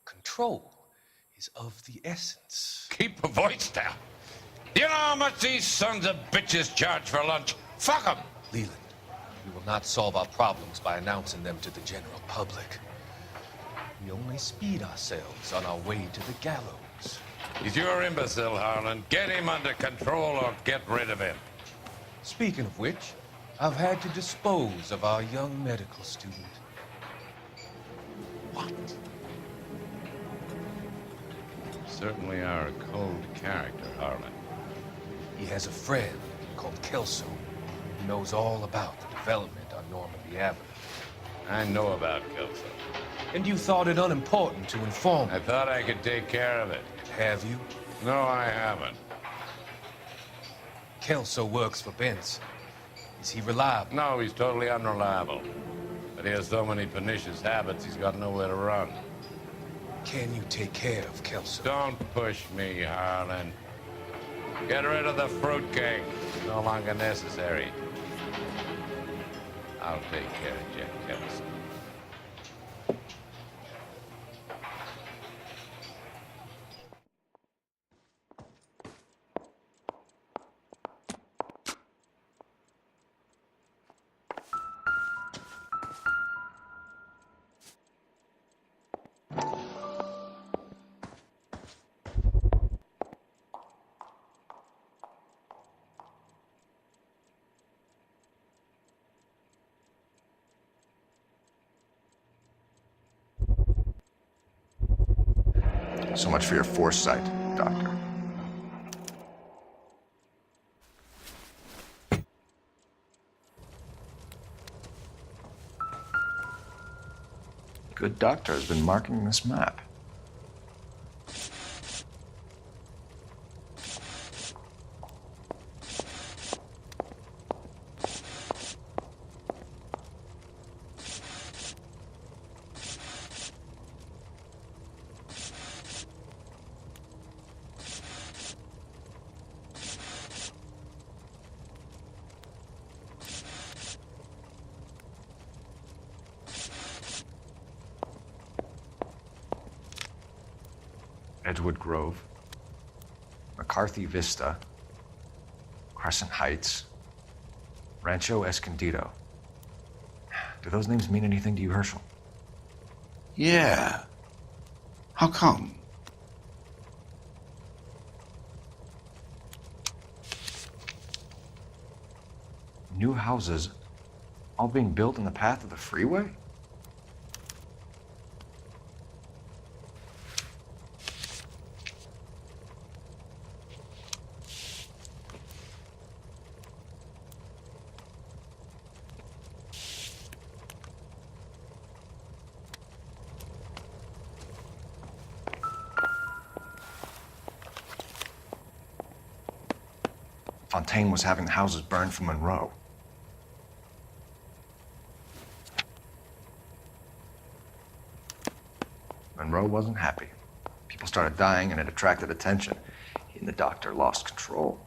Control is of the essence. Keep your voice down. You know how much these sons of bitches charge for lunch? Fuck them. Leland, we will not solve our problems by announcing them to the general public. We only speed ourselves on our way to the gallows. He's your imbecile, Harlan. Get him under control or get rid of him. Speaking of which, I've had to dispose of our young medical student. What? Certainly are a cold character, Harlan. He has a friend called Kelso who knows all about the development on Normandy Avenue. I know about Kelso. And you thought it unimportant to inform me. I thought I could take care of it. Have you? No, I haven't. Kelso works for Benson. Is he reliable? No, he's totally unreliable. But he has so many pernicious habits, he's got nowhere to run. Can you take care of Kelso? Don't push me, Harlan. Get rid of the fruitcake. It's no longer necessary. I'll take care of Jack Kelso. So much for your foresight, Doctor. Good doctor has been marking this map. Edgewood Grove, McCarthy Vista, Crescent Heights, Rancho Escondido. Do those names mean anything to you, Herschel? Yeah. How come? New houses all being built in the path of the freeway? Fontaine was having the houses burned for Monroe. Monroe wasn't happy. People started dying and it attracted attention. He and the doctor lost control.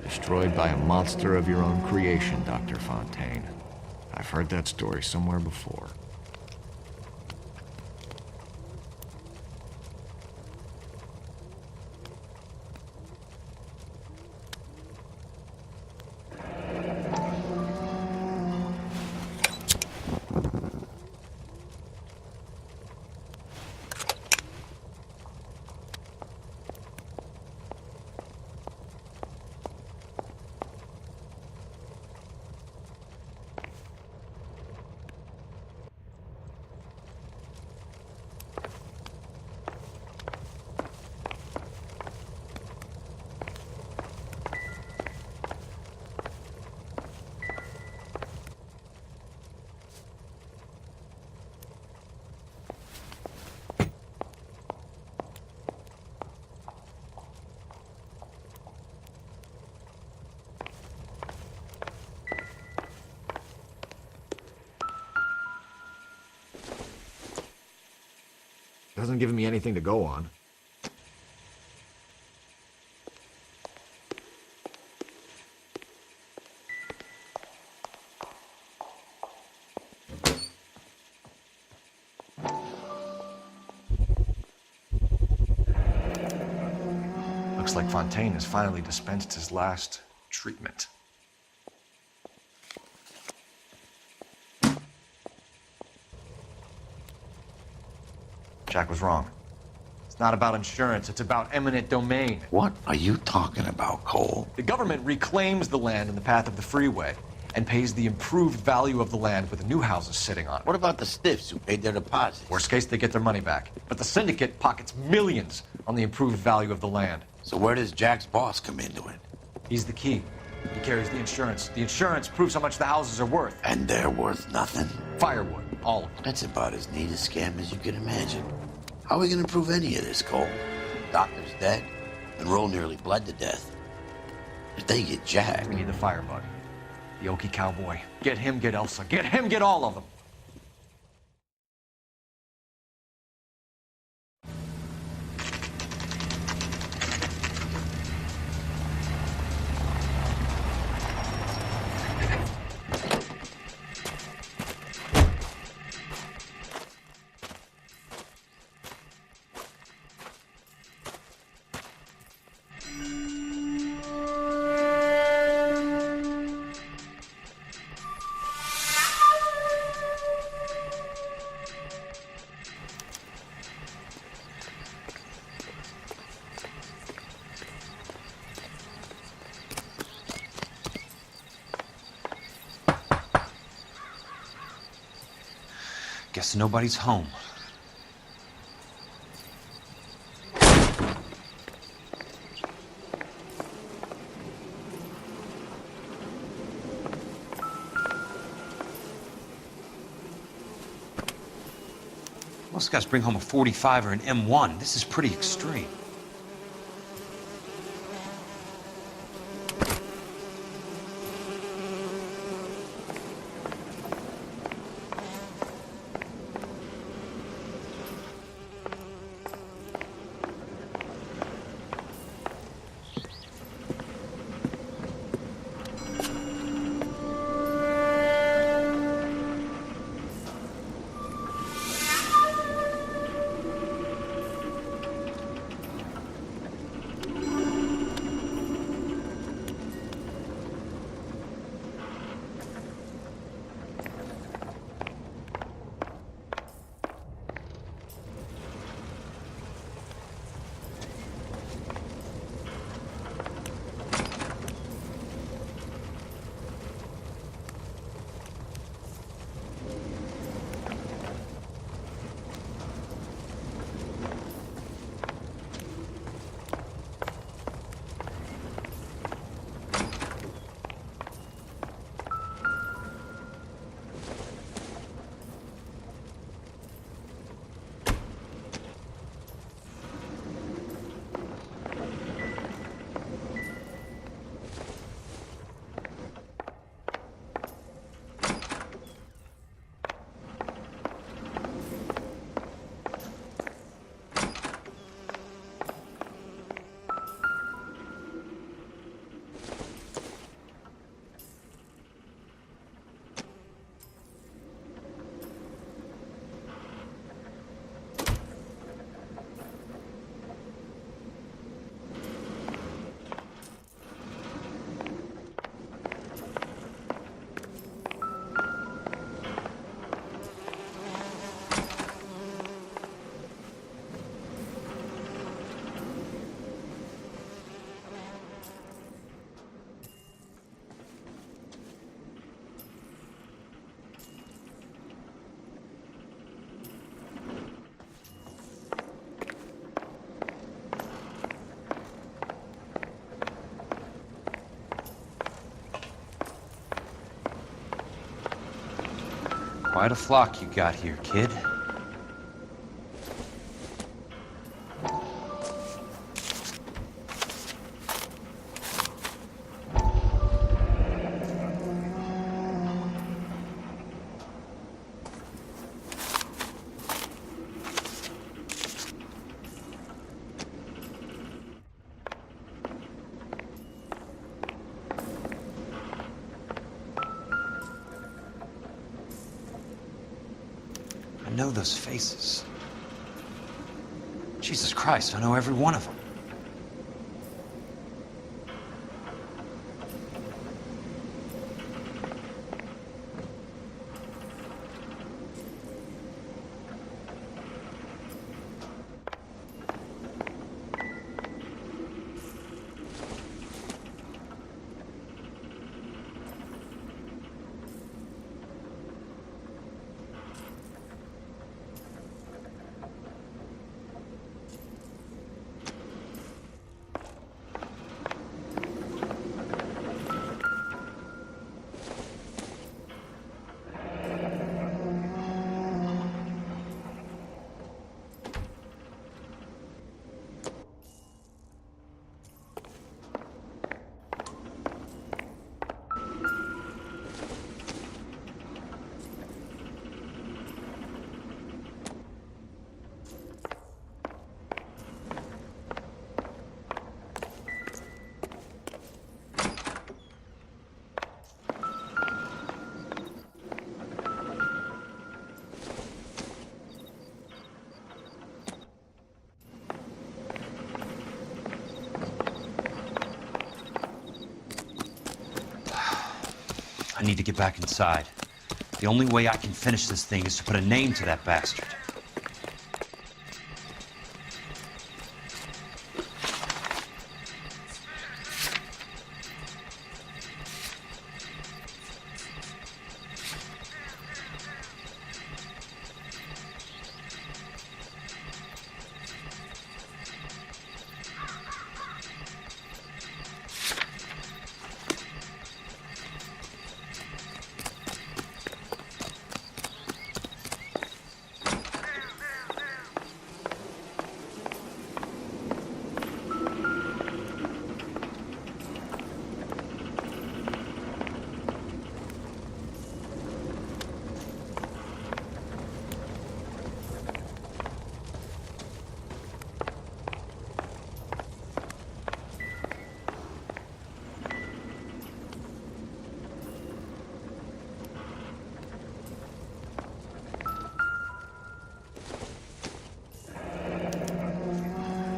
Destroyed by a monster of your own creation, Dr. Fontaine. I've heard that story somewhere before. Doesn't give me anything to go on. Looks like Fontaine has finally dispensed his last treatment. Jack was wrong. It's not about insurance, it's about eminent domain. What are you talking about, Cole? The government reclaims the land in the path of the freeway and pays the improved value of the land with the new houses sitting on it. What about the stiffs who paid their deposits? Worst case, they get their money back. But the syndicate pockets millions on the improved value of the land. So where does Jack's boss come into it? He's the key. He carries the insurance. The insurance proves how much the houses are worth. And they're worth nothing? Firewood, all of them. That's about as neat a scam as you can imagine. How are we gonna prove any of this, Cole? Doctor's dead. Monroe nearly bled to death. If they get Jack... We need the firebug. The Okie cowboy. Get him, get Elsa. Get him, get all of them. Guess nobody's home. Most guys bring home a 45 or an M1. This is pretty extreme. Quite a flock you got here, kid. I know those faces. Jesus Christ, I know every one of them. I need to get back inside. The only way I can finish this thing is to put a name to that bastard.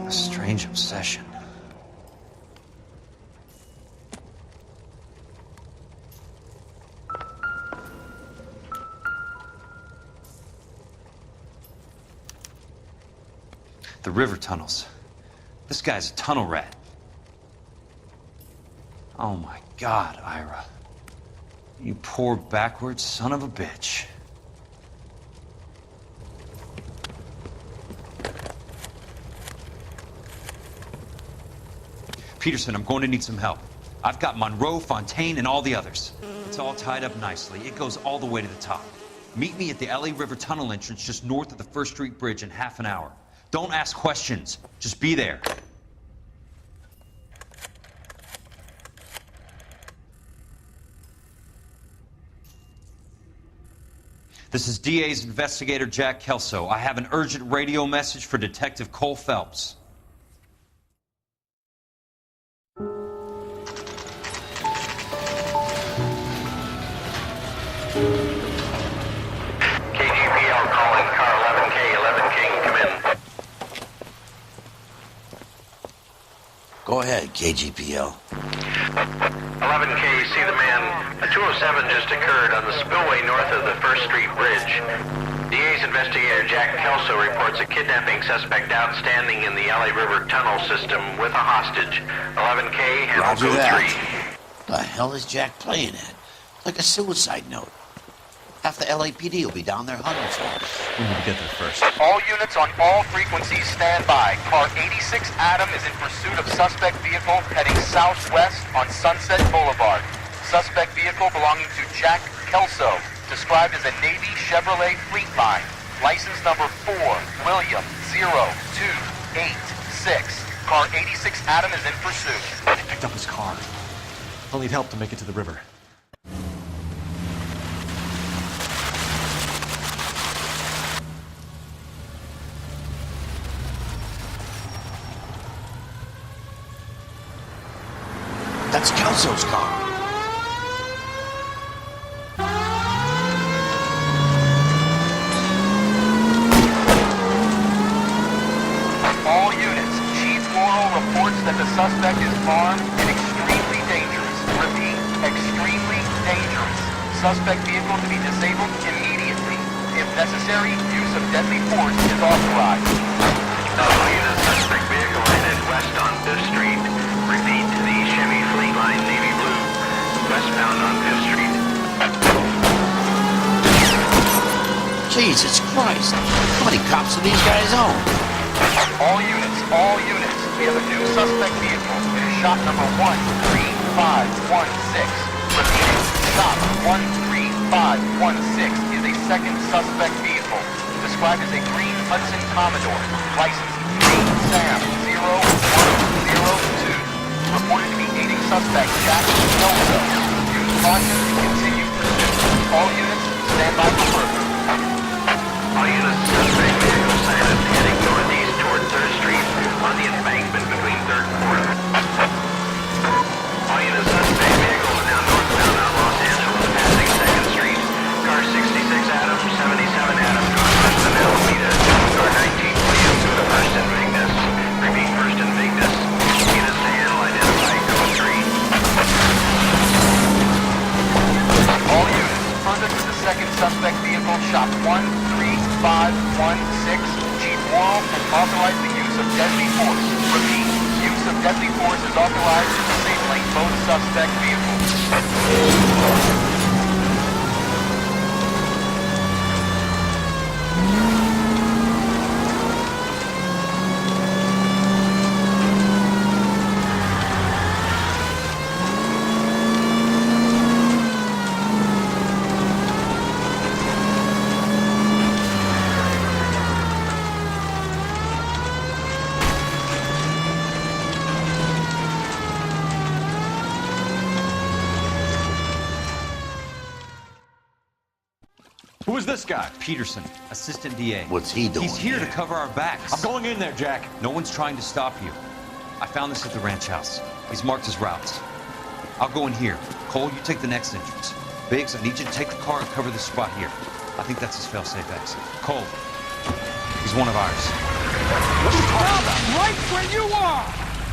A strange obsession. The river tunnels. This guy's a tunnel rat. Oh my God, Ira. You poor backwards son of a bitch. Peterson, I'm going to need some help. I've got Monroe, Fontaine, and all the others. It's all tied up nicely. It goes all the way to the top. Meet me at the LA River Tunnel entrance just north of the First Street Bridge in half an hour. Don't ask questions. Just be there. This is DA's investigator Jack Kelso. I have an urgent radio message for Detective Cole Phelps. KGPL calling car 11K, 11K, come in. Go ahead, KGPL. 11K, see the man. A 207 just occurred on the spillway north of the First Street Bridge. DA's investigator Jack Kelso reports a kidnapping suspect outstanding in the LA River tunnel system with a hostage. 11K, handle Roger code that. 3. The hell is Jack playing at? Like a suicide note. Half the LAPD will be down there hunting for us. We need to get there first. All units on all frequencies stand by. Car 86 Adam is in pursuit of suspect vehicle heading southwest on Sunset Boulevard. Suspect vehicle belonging to Jack Kelso. described as a Navy Chevrolet Fleetline, license number 4, William 0286. Car 86 Adam is in pursuit. They picked up his car. I'll need help to make it to the river. That's Kelso's car. All units, Chief Laurel reports that the suspect is armed and extremely dangerous. Repeat, extremely dangerous. Suspect vehicle to be disabled immediately. If necessary, use of deadly force is authorized. All units, suspect vehicle headed west on 5th Street. Repeat to the Chevy Fleetline Navy Blue, westbound on 5th Street. Jesus Christ. How many cops do these guys own? All units, we have a new suspect vehicle. It is shot number 13516. Repeating, shot 13516 is a second suspect vehicle, described as a green Hudson Commodore, license Sam 0102, reported to be aiding suspect Jack Kelso. Use caution to continue pursuit. All units, stand by for further. All units, suspect vehicle sighted heading northeast toward 3rd Street on the embankment between 3rd and 4th. All units, suspect vehicle is now northbound on Los Angeles, passing 2nd Street. Car 66 Adam, 77 Adam, go to 1st and Alameda. Car 19 William, go to 1st and Vignes. Repeat, 1st and Vignes. Units to handle, identify code 3. All units, further to the second suspect vehicle, shot 13516. Chief Laurel has authorized the use of deadly force. Repeat, use of deadly force is authorized in disabling both suspect vehicles. Who is this guy? Peterson, assistant DA. What's he doing He's here to here? cover our backs. I'm going in there, Jack. No one's trying to stop you. I found this at the ranch house. He's marked his routes. I'll go in here. Cole, you take the next entrance. Biggs, I need you to take the car and cover this spot here. I think that's his fail-safe exit. Cole, he's one of ours. What are you talking about? Right where you are!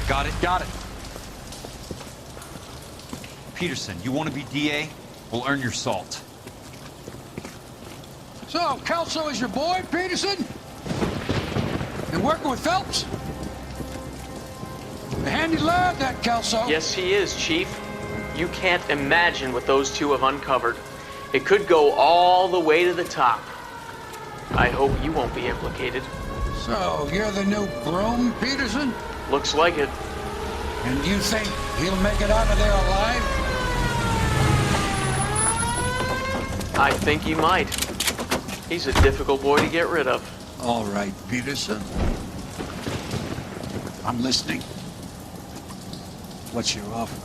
Got it? Got it. Peterson, you want to be DA? We'll earn your salt. So, Kelso is your boy, Peterson? And working with Phelps? A handy lad, that Kelso. Yes, he is, Chief. You can't imagine what those two have uncovered. It could go all the way to the top. I hope you won't be implicated. So, you're the new groom, Peterson? Looks like it. And you think he'll make it out of there alive? I think he might. He's a difficult boy to get rid of. All right, Peterson. I'm listening. What's your offer?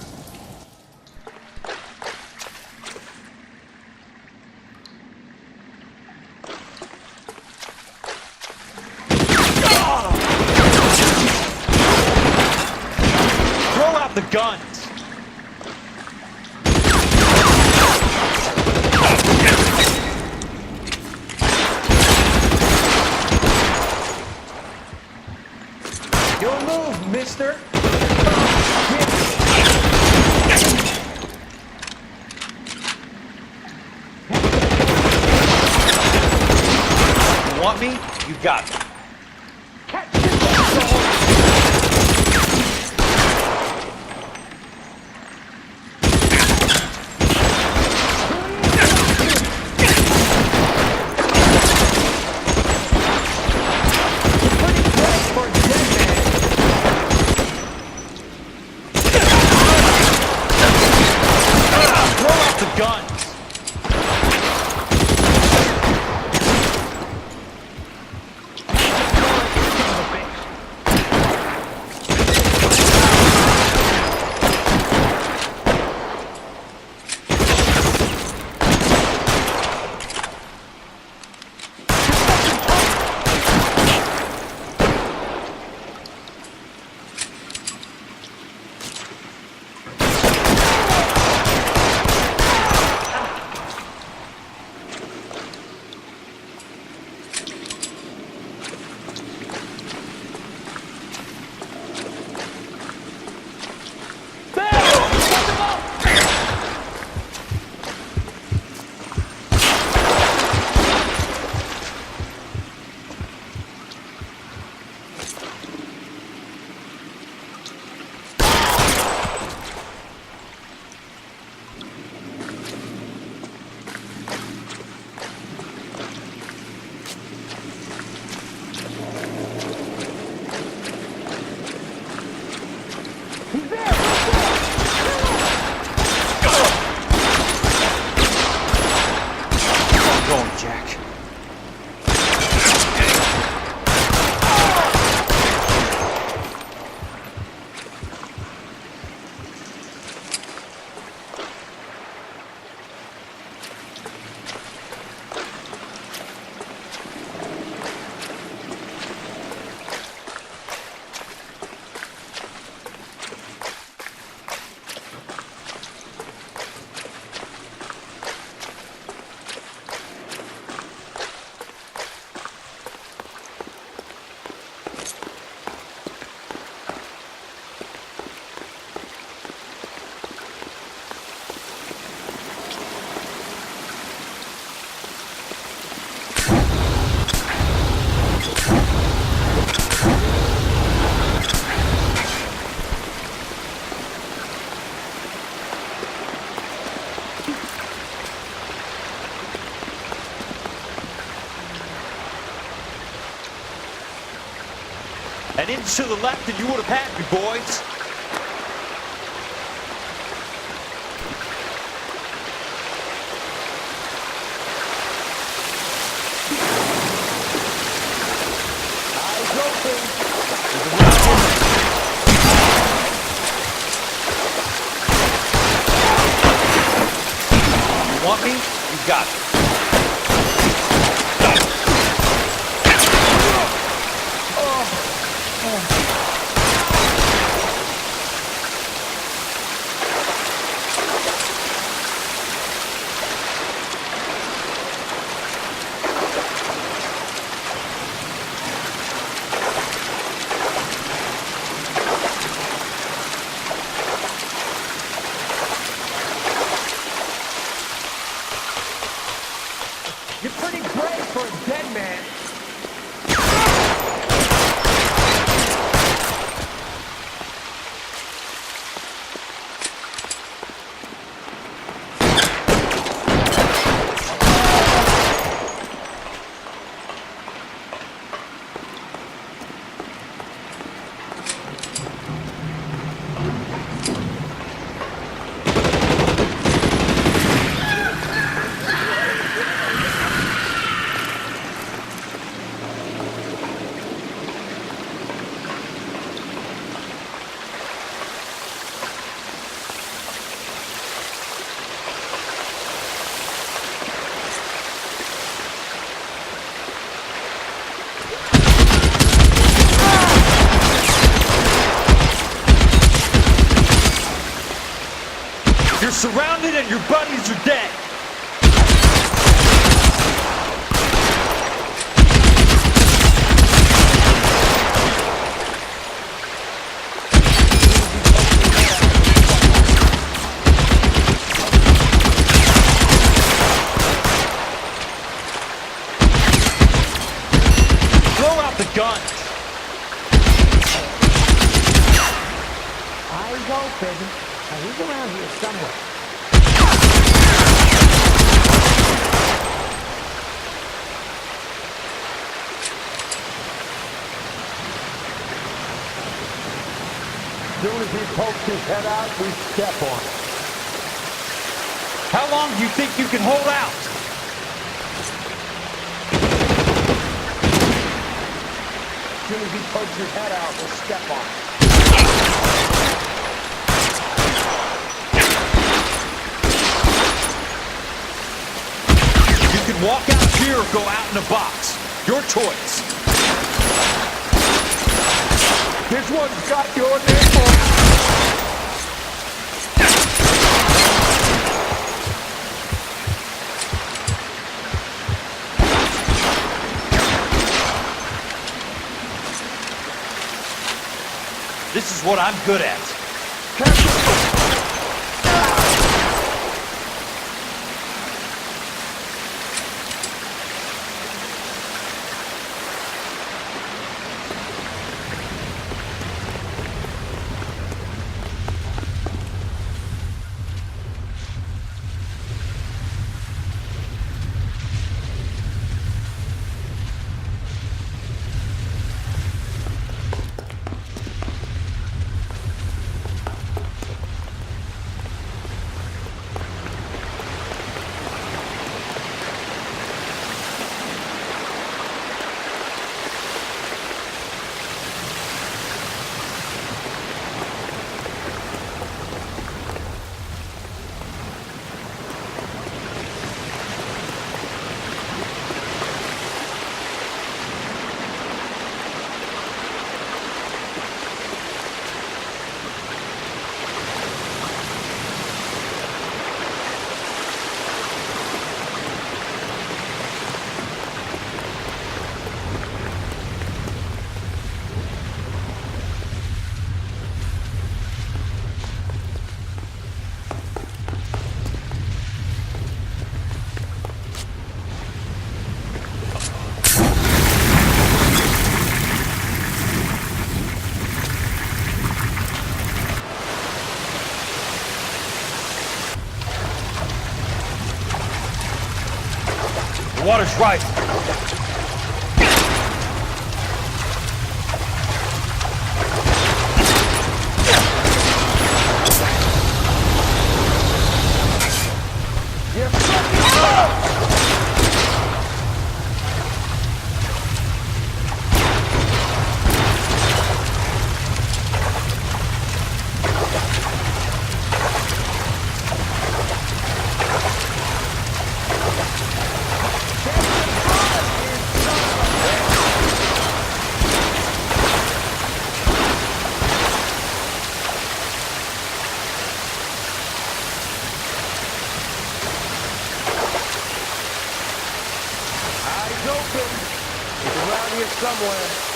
Throw out the guns! Your move, mister. You want me? You got me. An inch to the left and you would have had me, boys. Eyes open. You want me? You got it. You're pretty brave for a dead man. You're surrounded and your buddies are dead. Throw out the guns. Eyes open. Now, he's around here somewhere. As soon as he pokes his head out, we step on it. How long do you think you can hold out? As soon as he pokes his head out, we'll step on it. You can walk out here or go out in a box. Your choice. This one's got your name on it. This is what I'm good at. The water's right. somewhere.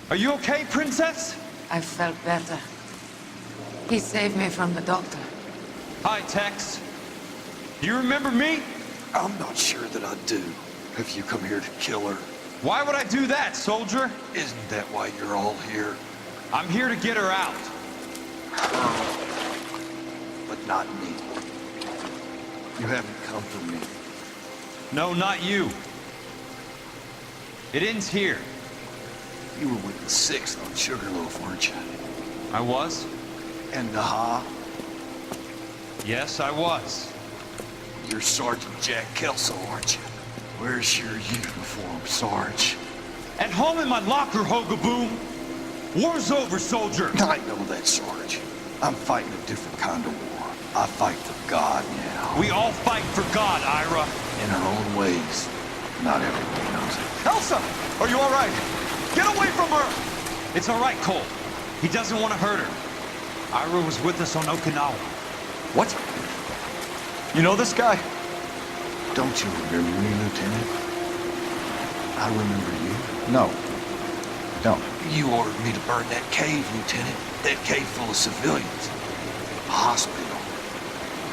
Are you okay, Princess? I felt better. He saved me from the doctor. Hi, Tex. Do you remember me? I'm not sure that I do. Have you come here to kill her? Why would I do that, soldier? Isn't that why you're all here? I'm here to get her out. But not me. You haven't come for me. No, not you. It ends here. You were with the 6th on Sugarloaf, weren't you? I was? And the Ha? Yes, I was. You're Sergeant Jack Kelso, aren't you? Where's your uniform, Sarge? At home in my locker, Hogaboom. War's over, soldier. I know that, Sarge. I'm fighting a different kind of war. I fight for God now. We all fight for God, Ira. In our own ways. Not everybody knows it. Elsa! Are you all right? Get away from her! It's all right, Cole. He doesn't want to hurt her. Ira was with us on Okinawa. What? You know this guy? Don't you remember me, Lieutenant? I remember you. No. Don't. You ordered me to burn that cave, Lieutenant. That cave full of civilians. A hospital.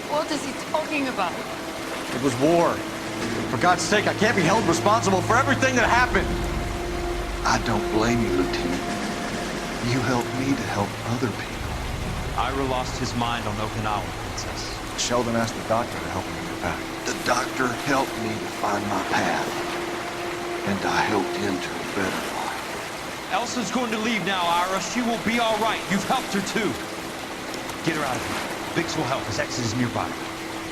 What is he talking about? It was war. For God's sake, I can't be held responsible for everything that happened. I don't blame you, Lieutenant. You helped me to help other people. Ira lost his mind on Okinawa, Princess. Sheldon asked the doctor to help him get back. The doctor helped me to find my path. And I helped him to a better life. Elsa's going to leave now, Ira. She will be all right. You've helped her, too. Get her out of here. Biggs will help. His ex is nearby.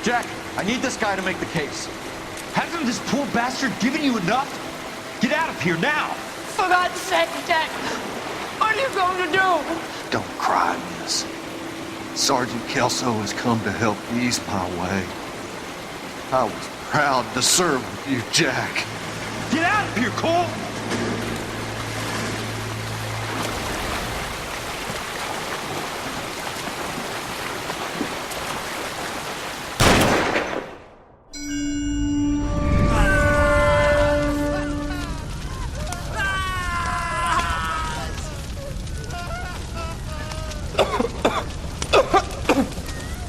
Jack, I need this guy to make the case. Hasn't this poor bastard given you enough? Get out of here now! For God's sake, Jack! What are you going to do? Don't cry, miss. Sergeant Kelso has come to help ease my way. I was proud to serve with you, Jack. Get out of here, Cole!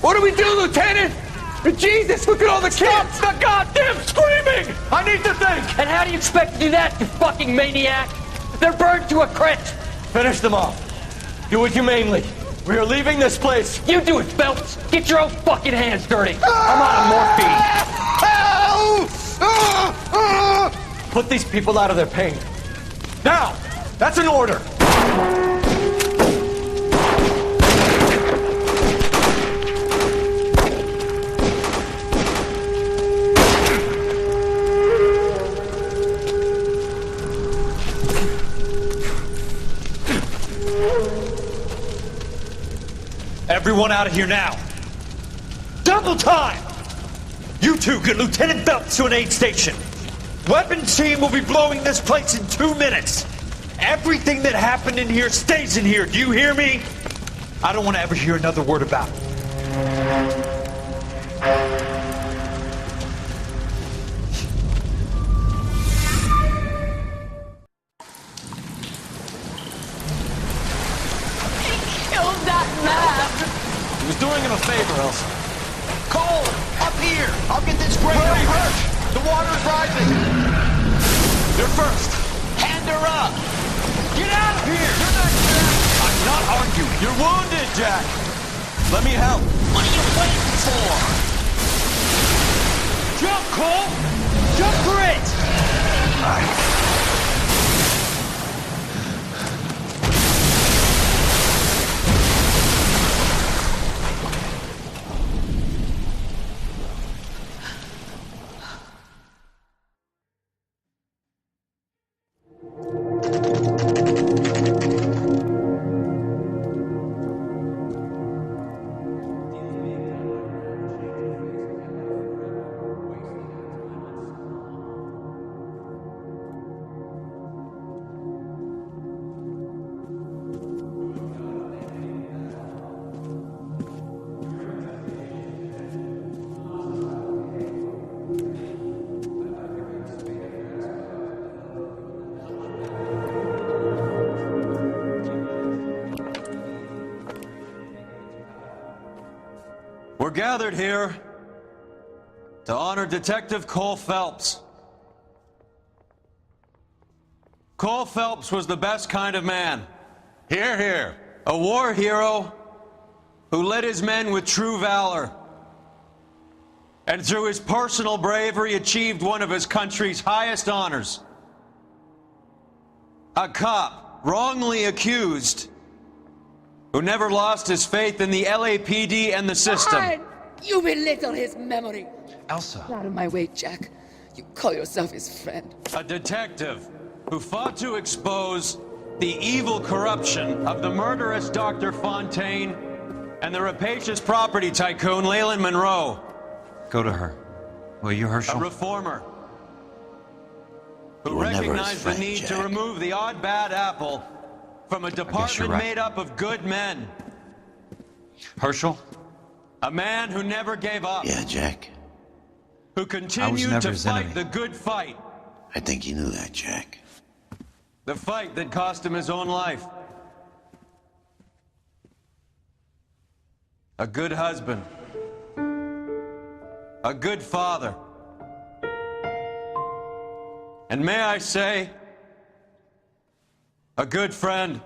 What do we do, Lieutenant? Jesus, look at all the kids! Stop the goddamn screaming! I need to think! And how do you expect to do that, you fucking maniac? They're burned to a crisp! Finish them off. Do it humanely. We are leaving this place. You do it, Phelps! Get your own fucking hands dirty! I'm out of morphine! Put these people out of their pain. Now! That's an order! Everyone out of here now! Double time! You two get Lieutenant Phelps to an aid station. Weapons team will be blowing this place in 2 minutes. Everything that happened in here stays in here. Do you hear me? I don't want to ever hear another word about it. Killed that man! He was doing him a favor, Elsa. Cole, up here! I'll get this grader. Hurry, hurt! The water's rising! You're first! Hand her up! Get out of here! You're not Jack! I'm not arguing. You're wounded, Jack! Let me help. What are you waiting for? Jump, Cole! Jump for it! gathered here to honor Detective Cole Phelps. Cole Phelps was the best kind of man. Hear, hear. A war hero who led his men with true valor. And through his personal bravery achieved one of his country's highest honors. A cop, wrongly accused, who never lost his faith in the LAPD and the system. Fine. You belittle his memory. Elsa. Out of my way, Jack. You call yourself his friend. A detective who fought to expose the evil corruption of the murderous Dr. Fontaine and the rapacious property tycoon Leyland Monroe. Go to her. Will you, Herschel? A reformer who You were never his recognized friend, the need Jack. to remove the odd bad apple from a department right. made up of good men. Herschel? A man who never gave up. Yeah, Jack. I Who was continued never to his fight enemy. the good fight. I think you knew that, Jack. The fight that cost him his own life. A good husband. A good father. And may I say, a good friend.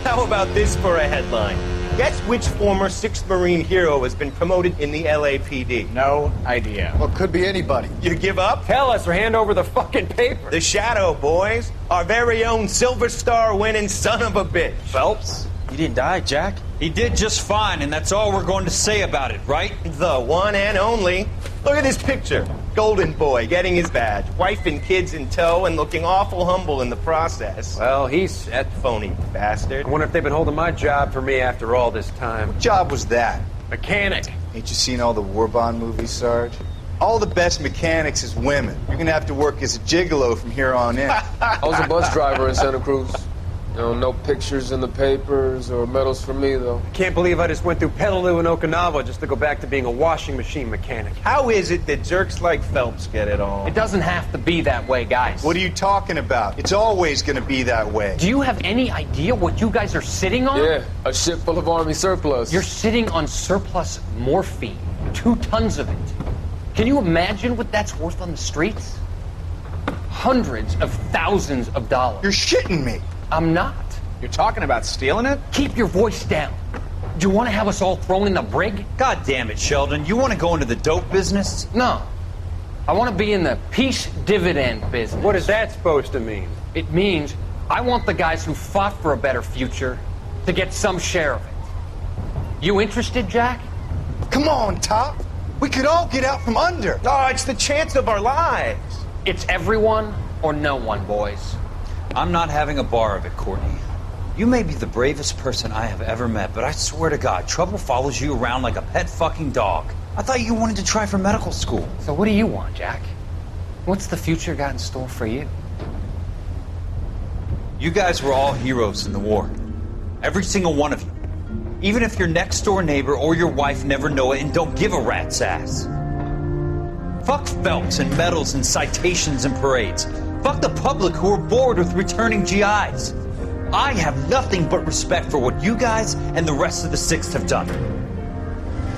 How about this for a headline? Guess which former 6th Marine hero has been promoted in the LAPD? No idea. Well, could be anybody. You give up? Tell us or hand over the fucking paper. The Shadow, boys. Our very own Silver Star winning son of a bitch. Phelps? You didn't die, Jack. He did just fine, and that's all we're going to say about it, right? The one and only. Look at this picture. Golden boy getting his badge, wife and kids in tow, and looking awful humble in the process. Well, he's That phony bastard. I wonder if they've been holding my job for me after all this time. What job was that? Mechanic. Ain't you seen all the war bond movies, Sarge? All the best mechanics is women. You're gonna have to work as a gigolo from here on in. I was a bus driver in Santa Cruz. No pictures in the papers or medals for me, though. Can't believe I just went through Petaloo and Okinawa just to go back to being a washing machine mechanic. How is it that jerks like Phelps get it all? It doesn't have to be that way, guys. What are you talking about? It's always gonna be that way. Do you have any idea what you guys are sitting on? Yeah, a ship full of Army surplus. You're sitting on surplus morphine. 2 tons of it. Can you imagine what that's worth on the streets? Hundreds of thousands of dollars. You're shitting me. I'm not. You're talking about stealing it? Keep your voice down. Do you want to have us all thrown in the brig? God damn it, Sheldon. You want to go into the dope business? No. I want to be in the peace dividend business. What is that supposed to mean? It means I want the guys who fought for a better future to get some share of it. You interested, Jack? Come on, Top. We could all get out from under. Oh, it's the chance of our lives. It's everyone or no one, boys. I'm not having a bar of it, Courtney. You may be the bravest person I have ever met, but I swear to God, trouble follows you around like a pet fucking dog. I thought you wanted to try for medical school. So what do you want, Jack? What's the future got in store for you? You guys were all heroes in the war. Every single one of you. Even if your next door neighbor or your wife never know it and don't give a rat's ass. Fuck Phelps and medals and citations and parades. Fuck the public who are bored with returning GIs. I have nothing but respect for what you guys and the rest of the 6th have done.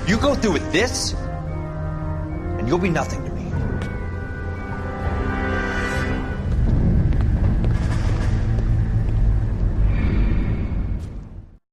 You go through with this, and you'll be nothing to me.